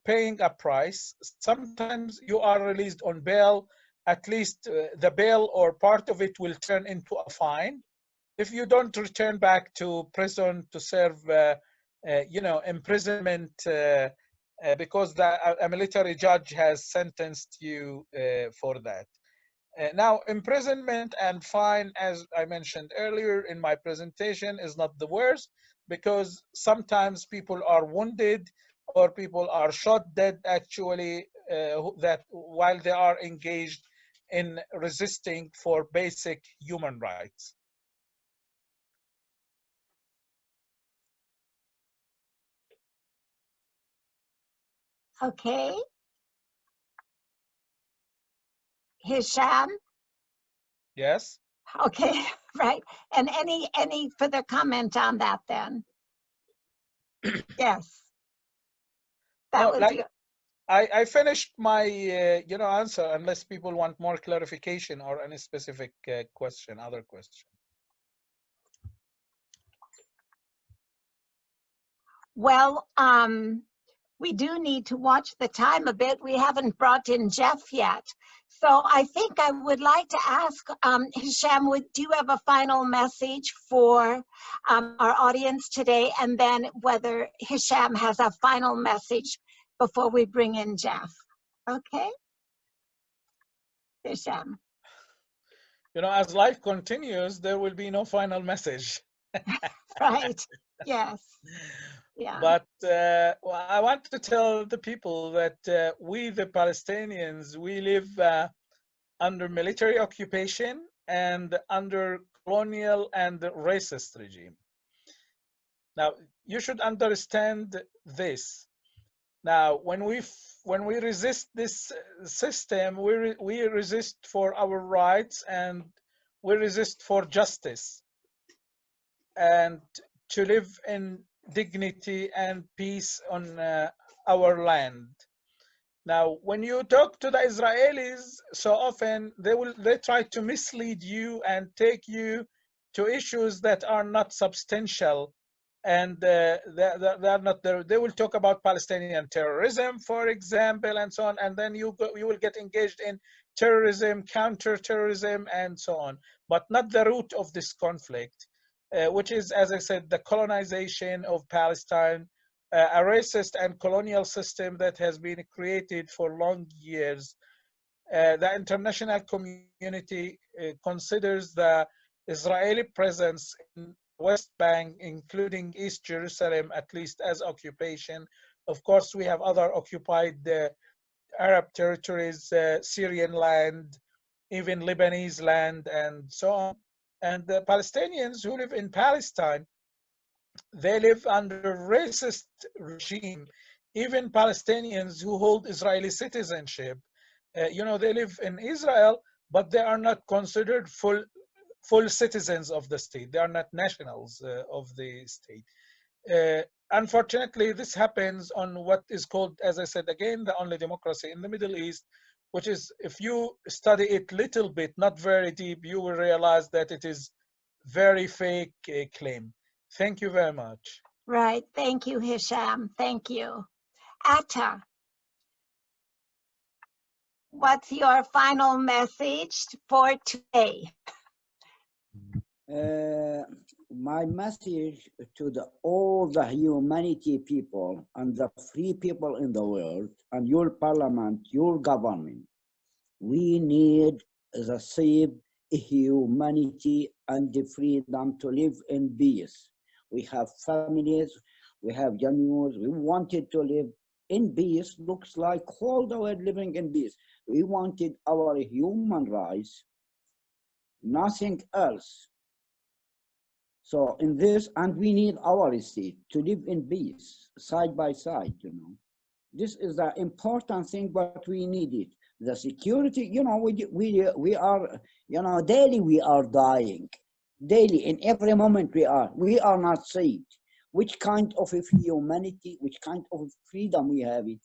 paying a price. Sometimes you are released on bail, at least the bill or part of it will turn into a fine. If you don't return back to prison to serve, imprisonment because a military judge has sentenced you for that. Now, imprisonment and fine, as I mentioned earlier in my presentation, is not the worst, because sometimes people are wounded or people are shot dead actually that while they are engaged in resisting for basic human rights. Okay. Hisham? Yes? Okay, right. And any further comment on that then? Yes. That No, was like your, I finished my answer, unless people want more clarification or any specific other question. well, we do need to watch the time a bit. We haven't brought in Jeff yet. So I think I would like to ask Hisham, do you have a final message for our audience today? And then whether Hisham has a final message before we bring in Jeff. Okay? Hisham. As life continues, there will be no final message. Right. Yes. Yeah. But I want to tell the people that we, the Palestinians, we live under military occupation and under colonial and racist regime. Now, you should understand this. Now, when we resist this system, we resist for our rights, and we resist for justice and to live in dignity and peace on our land. Now, when you talk to the Israelis, so often they try to mislead you and take you to issues that are not substantial, and they're not there. They will talk about Palestinian terrorism, for example, and so on, and then you will get engaged in terrorism, counter-terrorism, and so on, but not the root of this conflict, which is, as I said, the colonization of Palestine, a racist and colonial system that has been created for long years. The international community considers the Israeli presence in West Bank, including East Jerusalem, at least as occupation. Of course, we have other occupied Arab territories, Syrian land, even Lebanese land, and so on. And the Palestinians who live in Palestine, they live under racist regime. Even Palestinians who hold Israeli citizenship, they live in Israel, but they are not considered full citizens of the state. They are not nationals of the state. Unfortunately, this happens on what is called, as I said again, the only democracy in the Middle East, which is, if you study it little bit, not very deep, you will realize that it is very fake claim. Thank you very much. Right. Thank you, Hisham. Thank you. Atta, what's your final message for today? My message to all the humanity people and the free people in the world and your parliament, your government, we need the same humanity and the freedom to live in peace. We have families, we have young, we wanted to live in peace. Looks like all the world living in peace. We wanted our human rights, nothing else. So in this, and we need our state to live in peace, side by side, This is the important thing, but we need it. The security, we are, daily we are dying. Daily, in every moment we are not safe. Which kind of humanity, which kind of freedom we have it?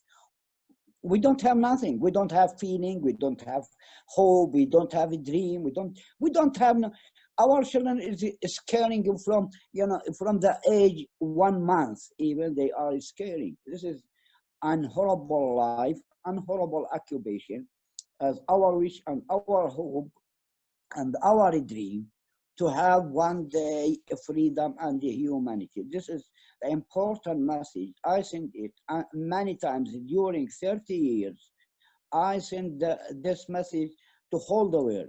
We don't have nothing. We don't have feeling. We don't have hope. We don't have a dream. We don't have. Our children is caring from the age 1 month, even they are scaring. This is an horrible life, an horrible occupation. as our wish and our hope and our dream to have one day freedom and humanity. This is the important message. I sent it many times during 30 years. I sent this message to whole the world.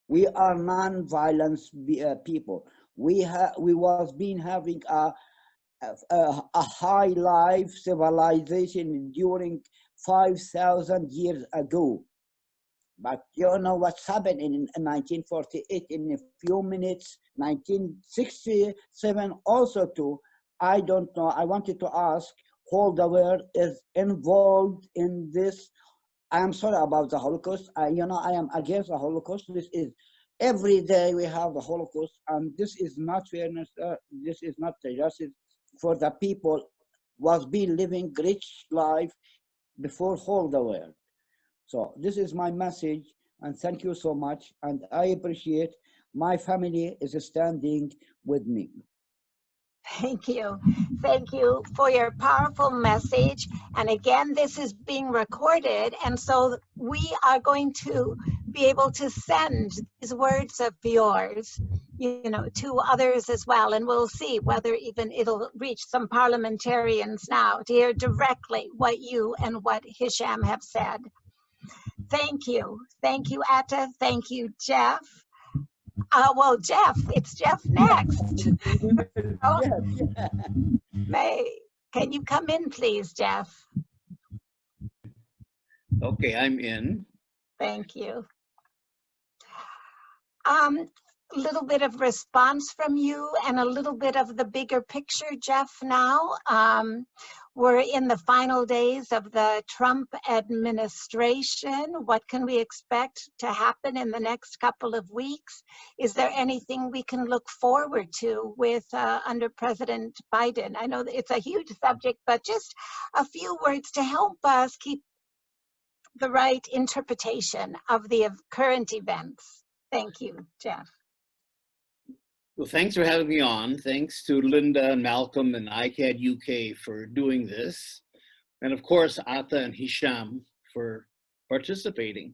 We are non-violence people. We was been having a high life civilization during 5,000 years ago. But you know what's happened in 1948 in a few minutes, 1967 also too. I don't know. I wanted to ask how the world is involved in this. I am sorry about the Holocaust. I am against the Holocaust. This is every day we have the Holocaust, and this is not fairness. This is not justice for the people was been living rich life before whole the world. So this is my message, and thank you so much. And I appreciate my family is standing with me. Thank you. Thank you for your powerful message. And again, this is being recorded. And so we are going to be able to send these words of yours, to others as well. And we'll see whether even it'll reach some parliamentarians now to hear directly what you and what Hisham have said. Thank you. Thank you, Atta. Thank you, Jeff. Well, Jeff, it's Jeff next. Can you come in, please, Jeff? Okay, I'm in. Thank you. A little bit of response from you and a little bit of the bigger picture, Jeff, now. We're in the final days of the Trump administration. What can we expect to happen in the next couple of weeks? Is there anything we can look forward to with under President Biden? I know that it's a huge subject, but just a few words to help us keep the right interpretation of the current events. Thank you, Jeff. Well, thanks for having me on. Thanks to Linda and Malcolm and ICAHD UK for doing this. And of course, Atta and Hisham for participating.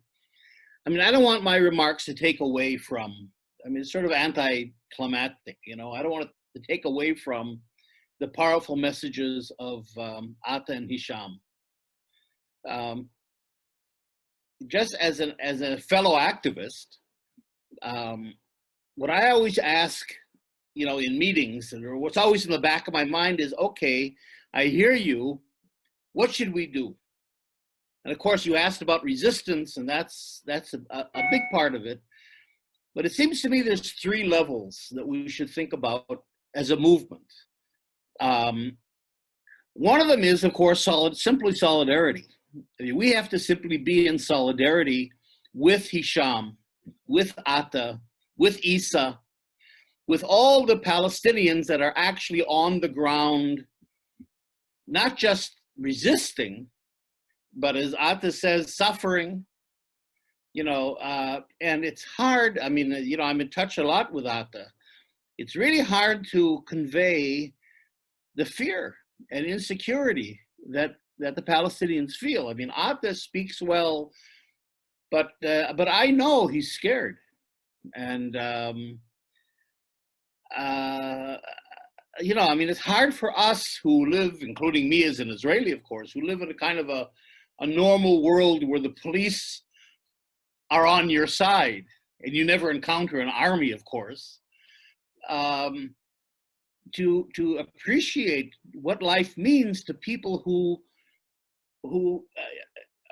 I mean, I don't want my remarks to take away from, it's sort of anticlimactic, I don't want it to take away from the powerful messages of Atta and Hisham. Just as a fellow activist, what I always ask, in meetings, or what's always in the back of my mind is, okay, I hear you, what should we do? And of course, you asked about resistance, and that's a big part of it. But it seems to me there's 3 levels that we should think about as a movement. One of them is, of course, simply solidarity. We have to simply be in solidarity with Hisham, with Atta, with Isa, with all the Palestinians that are actually on the ground, not just resisting, but as Atta says, suffering, and it's hard. I'm in touch a lot with Atta. It's really hard to convey the fear and insecurity that the Palestinians feel. Atta speaks well, but I know he's scared. And, it's hard for us who live, including me as an Israeli, of course, who live in a kind of a normal world where the police are on your side and you never encounter an army, of course, to appreciate what life means to people who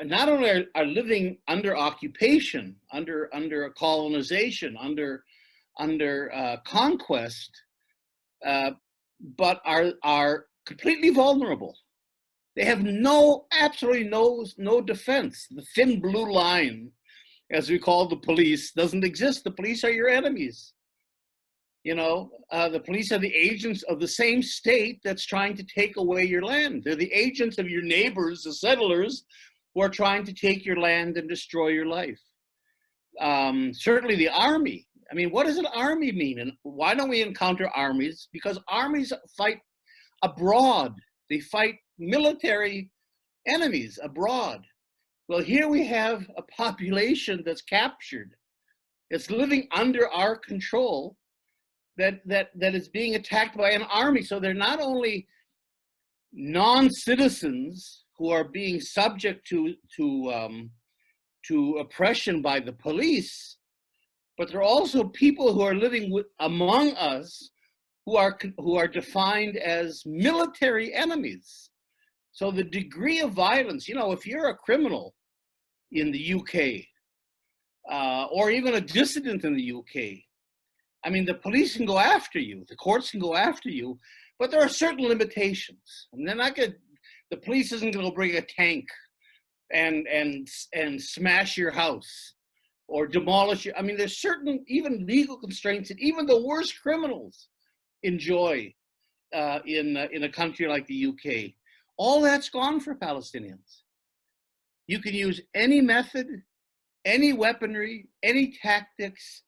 not only are living under occupation, under colonization, under conquest, but are completely vulnerable. They have absolutely no defense. The thin blue line, as we call the police, doesn't exist. The police are your enemies. The police are the agents of the same state that's trying to take away your land. They're the agents of your neighbors, the settlers, who are trying to take your land and destroy your life. Certainly the army. What does an army mean? And why don't we encounter armies? Because armies fight abroad. They fight military enemies abroad. Well, here we have a population that's captured. It's living under our control, that is being attacked by an army. So they're not only non-citizens who are being subject to oppression by the police, but they're also people who are living among us who are defined as military enemies. So the degree of violence, you know, if you're a criminal in the UK, or even a dissident in the UK, I mean, the police can go after you, the courts can go after you, but there are certain limitations. And they're not going. The police isn't going to bring a tank and smash your house or demolish you. I mean, there's certain even legal constraints that even the worst criminals enjoy in a country like the UK. All that's gone for Palestinians. You can use any method, any weaponry, any tactics.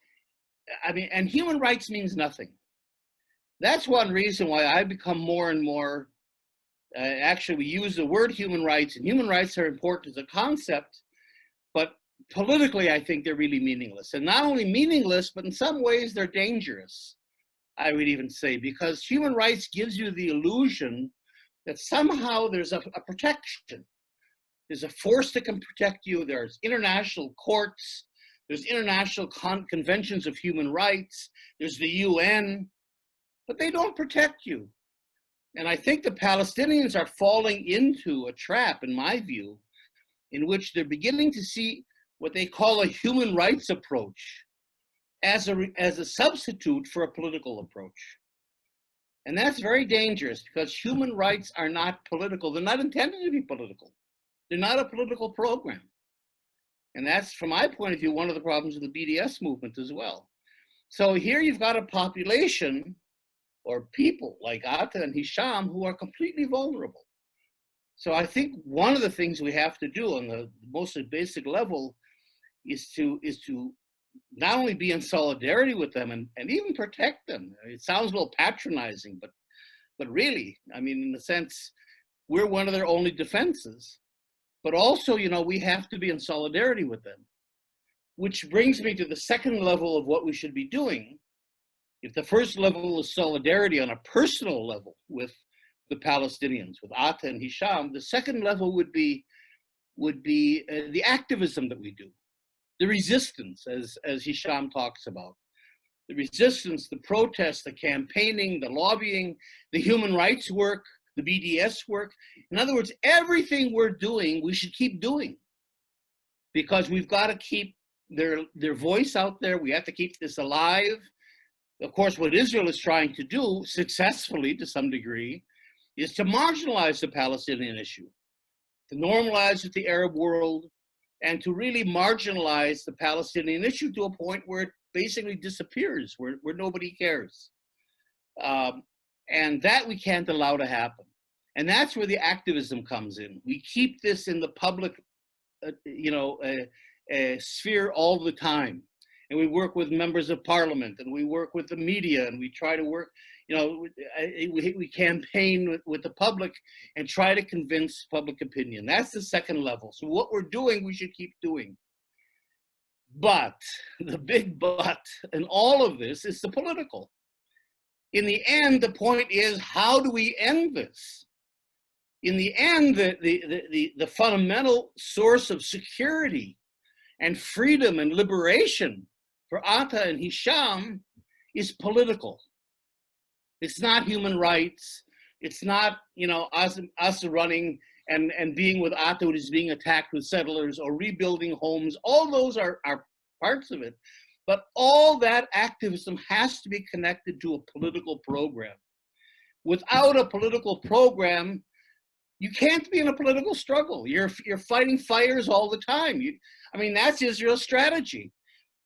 I mean, and human rights means nothing. That's one reason why I become more and more, actually we use the word human rights, and human rights are important as a concept, but politically I think they're really meaningless. And not only meaningless, but in some ways they're dangerous, I would even say, because human rights gives you the illusion that somehow there's a protection. There's a force that can protect you. There's international courts. There's international conventions of human rights. There's the UN, but they don't protect you. And I think the Palestinians are falling into a trap, in my view, in which they're beginning to see what they call a human rights approach as a substitute for a political approach. And that's very dangerous because human rights are not political. They're not intended to be political. They're not a political program. And that's, from my point of view, one of the problems of the BDS movement as well. So here you've got a population or people like Atta and Hisham who are completely vulnerable. So I think one of the things we have to do on the most basic level is to not only be in solidarity with them and even protect them. It sounds a little patronizing, but really, I mean, in a sense, we're one of their only defenses. But also, you know, we have to be in solidarity with them, which brings me to the second level of what we should be doing. If the first level is solidarity on a personal level with the Palestinians, with Atta and Hisham, the second level would be the activism that we do, the resistance, as Hisham talks about, the resistance, the protest, the campaigning, the lobbying, the human rights work, the BDS work. In other words, everything we're doing, we should keep doing, because we've got to keep their voice out there. We have to keep this alive. Of course, what Israel is trying to do, successfully to some degree, is to marginalize the Palestinian issue, to normalize with the Arab world, and to really marginalize the Palestinian issue to a point where it basically disappears, where nobody cares. And that we can't allow to happen. And that's where the activism comes in. We keep this in the public, sphere all the time. And we work with members of parliament, and we work with the media, and we try to work, we campaign with the public and try to convince public opinion. That's the second level. So what we're doing, we should keep doing. But the big but in all of this is the political. In the end, the point is, how do we end this? In the end, the fundamental source of security and freedom and liberation for Atta and Hisham is political. It's not human rights. It's not, us running and being with Atta who is being attacked with settlers or rebuilding homes. All those are parts of it. But all that activism has to be connected to a political program. Without a political program, you can't be in a political struggle. You're fighting fires all the time. That's Israel's strategy.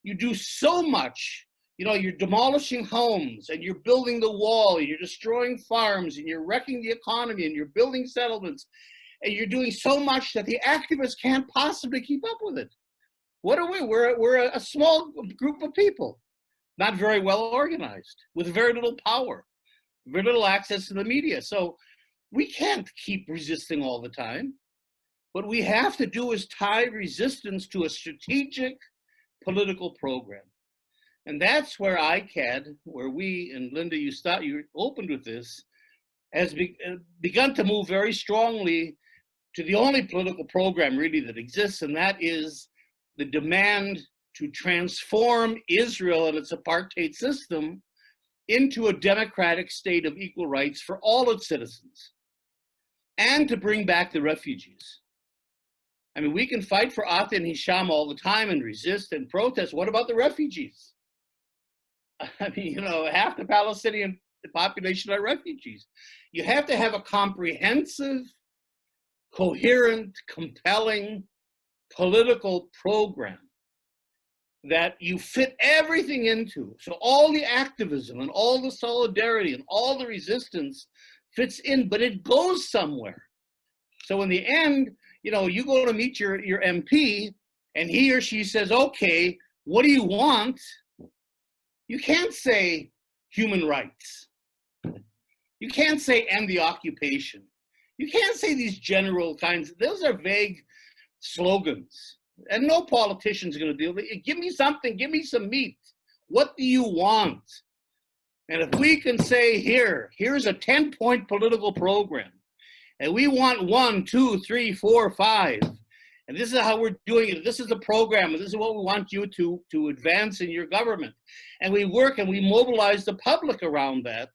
You do so much. You're demolishing homes, and you're building the wall, and you're destroying farms, and you're wrecking the economy, and you're building settlements, and you're doing so much that the activists can't possibly keep up with it. What are we? We're a small group of people, not very well organized, with very little power, very little access to the media. So we can't keep resisting all the time. What we have to do is tie resistance to a strategic political program. And that's where ICAHD, where we, and Linda, you opened with this, has begun to move very strongly to the only political program really that exists, and that is the demand to transform Israel and its apartheid system into a democratic state of equal rights for all its citizens, and to bring back the refugees. I mean, we can fight for Atta and Hisham all the time and resist and protest. What about the refugees? I mean, you know, half the Palestinian population are refugees. You have to have a comprehensive, coherent, compelling political program that you fit everything into. So all the activism and all the solidarity and all the resistance fits in, but it goes somewhere. So in the end, you know, you go to meet your MP and he or she says, okay, what do you want? You can't say human rights. You can't say end the occupation. You can't say these general kinds, those are vague slogans. And no politician's gonna deal with it. Give me something, give me some meat. What do you want? And if we can say here's a 10-point political program, and we want 1, 2, 3, 4, 5, and this is how we're doing it. This is the program, and this is what we want you to advance in your government. And we work and we mobilize the public around that.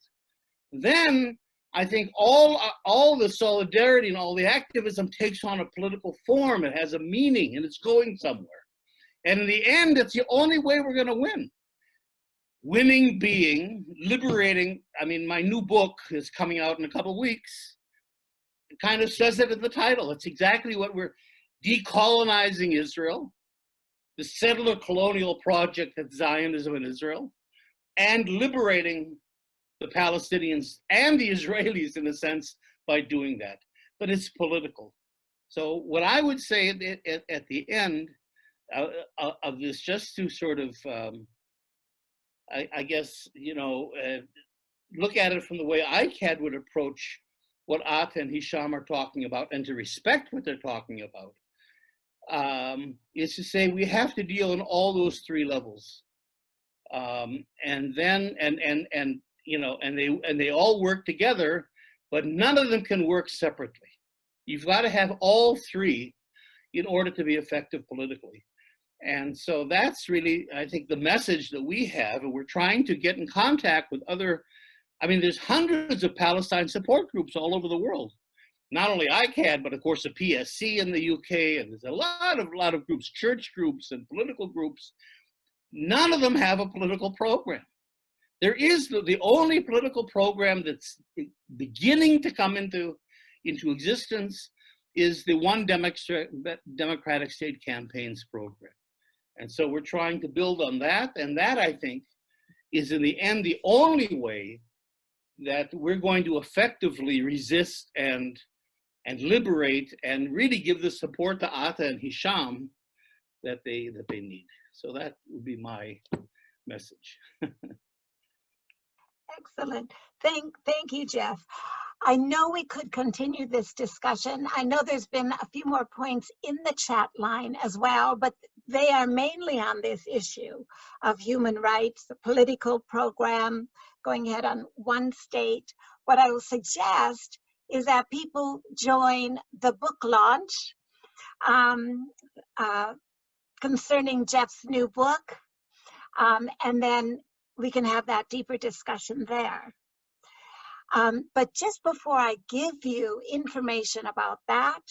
Then I think all the solidarity and all the activism takes on a political form. It has a meaning and it's going somewhere. And in the end, it's the only way we're going to win. Winning being liberating. I mean, my new book is coming out in a couple of weeks. It kind of says it in the title. It's exactly what we're decolonizing Israel, the settler colonial project that's Zionism in Israel, and liberating the Palestinians and the Israelis, in a sense, by doing that. But it's political. So what I would say at the end of this, just to sort of, I guess, you know, look at it from the way ICAHD would approach what Atta and Hisham are talking about, and to respect what they're talking about, is to say we have to deal on all those 3 levels. And then, you know, and they all work together, but none of them can work separately. You've got to have all 3 in order to be effective politically. And so that's really, I think, the message that we have, and we're trying to get in contact with other, I mean, there's hundreds of Palestine support groups all over the world. Not only ICAHD, but of course the PSC in the UK, and there's a lot of groups, church groups and political groups. None of them have a political program. There is the only political program that's beginning to come into existence is the One Democratic State Campaigns program. And so we're trying to build on that. And that, I think, is in the end the only way that we're going to effectively resist and liberate and really give the support to Atta and Hisham that they need. So that would be my message. Excellent. Thank you, Jeff. I know we could continue this discussion. I know there's been a few more points in the chat line as well, but they are mainly on this issue of human rights, the political program, going ahead on one state. What I will suggest is that people join the book launch concerning Jeff's new book, and then we can have that deeper discussion there. But just before I give you information about that,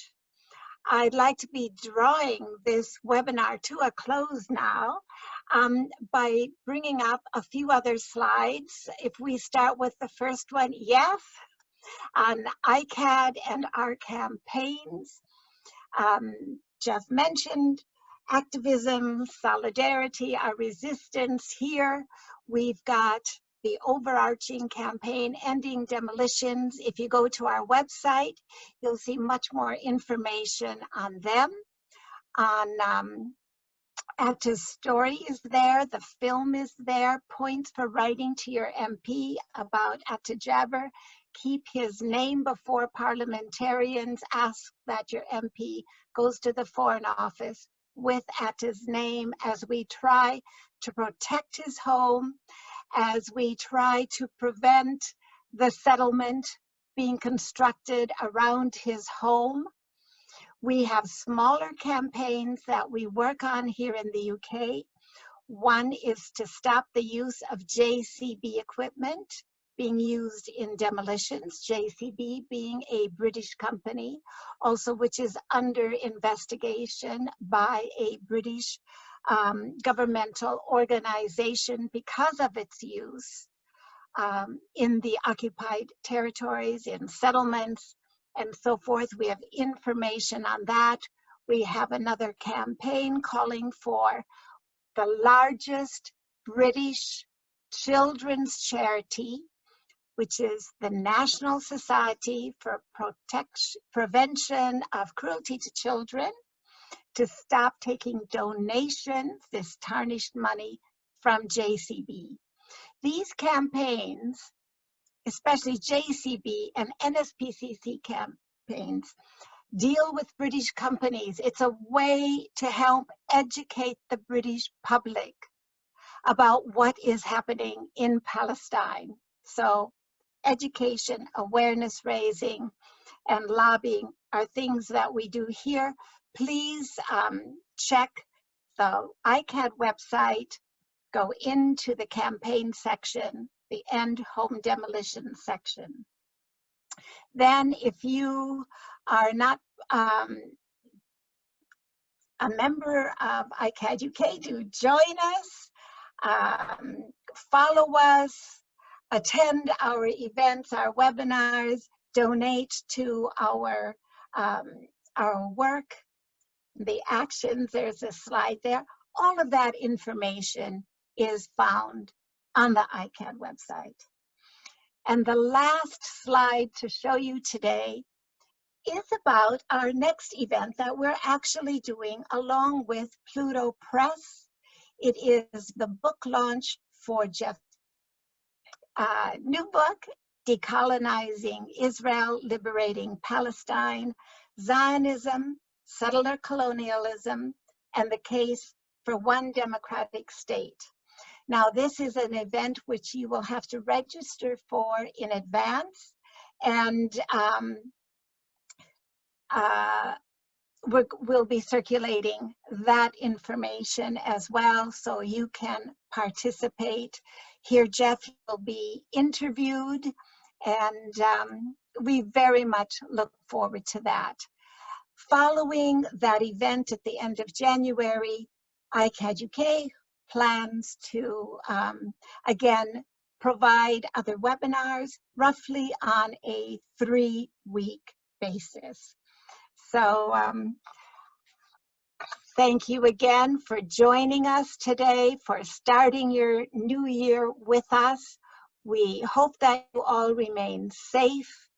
I'd like to be drawing this webinar to a close now by bringing up a few other slides. If we start with the first one, yes, on ICAHD and our campaigns. Jeff mentioned activism, solidarity, our resistance here. We've got the overarching campaign, Ending Demolitions. If you go to our website, you'll see much more information on them, on Atta's story is there, the film is there, points for writing to your MP about Atta Jaber. Keep his name before parliamentarians. Ask that your MP goes to the Foreign Office with Atta's name as we try to protect his home, as we try to prevent the settlement being constructed around his home. We have smaller campaigns that we work on here in the UK. One is to stop the use of JCB equipment being used in demolitions, JCB being a British company, also which is under investigation by a British governmental organization because of its use in the occupied territories, in settlements, and so forth. We have information on that. We have another campaign calling for the largest British children's charity, which is the National Society for Prevention of Cruelty to Children, to stop taking donations, this tarnished money, from JCB. These campaigns, especially JCB and NSPCC campaigns, deal with British companies. It's a way to help educate the British public about what is happening in Palestine. So education, awareness raising, and lobbying are things that we do here. Please check the ICAHD website, go into the campaign section, the End Home Demolition section. Then if you are not a member of ICAHD UK, do join us, follow us, attend our events, our webinars, donate to our work, the actions. There's a slide there. All of that information is found on the ICAHD website. And the last slide to show you today is about our next event that we're actually doing along with Pluto Press. It is the book launch for Jeff's new book, Decolonizing Israel, Liberating Palestine, Zionism, Settler Colonialism, and the Case for One Democratic State. Now, this is an event which you will have to register for in advance, and we'll be circulating that information as well, so you can participate. Here, Jeff will be interviewed, and we very much look forward to that. Following that event at the end of January, ICAHD UK plans to, again, provide other webinars roughly on a 3-week basis. So thank you again for joining us today, for starting your new year with us. We hope that you all remain safe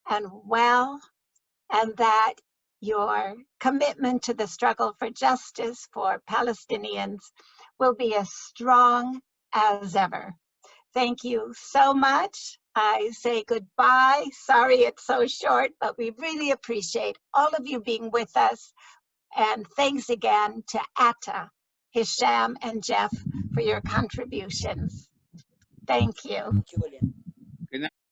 and well, and that your commitment to the struggle for justice for Palestinians will be as strong as ever. Thank you so much. I say goodbye. Sorry it's so short, but we really appreciate all of you being with us. And thanks again to Atta, Hisham, and Jeff for your contributions. Thank you. Thank you, William.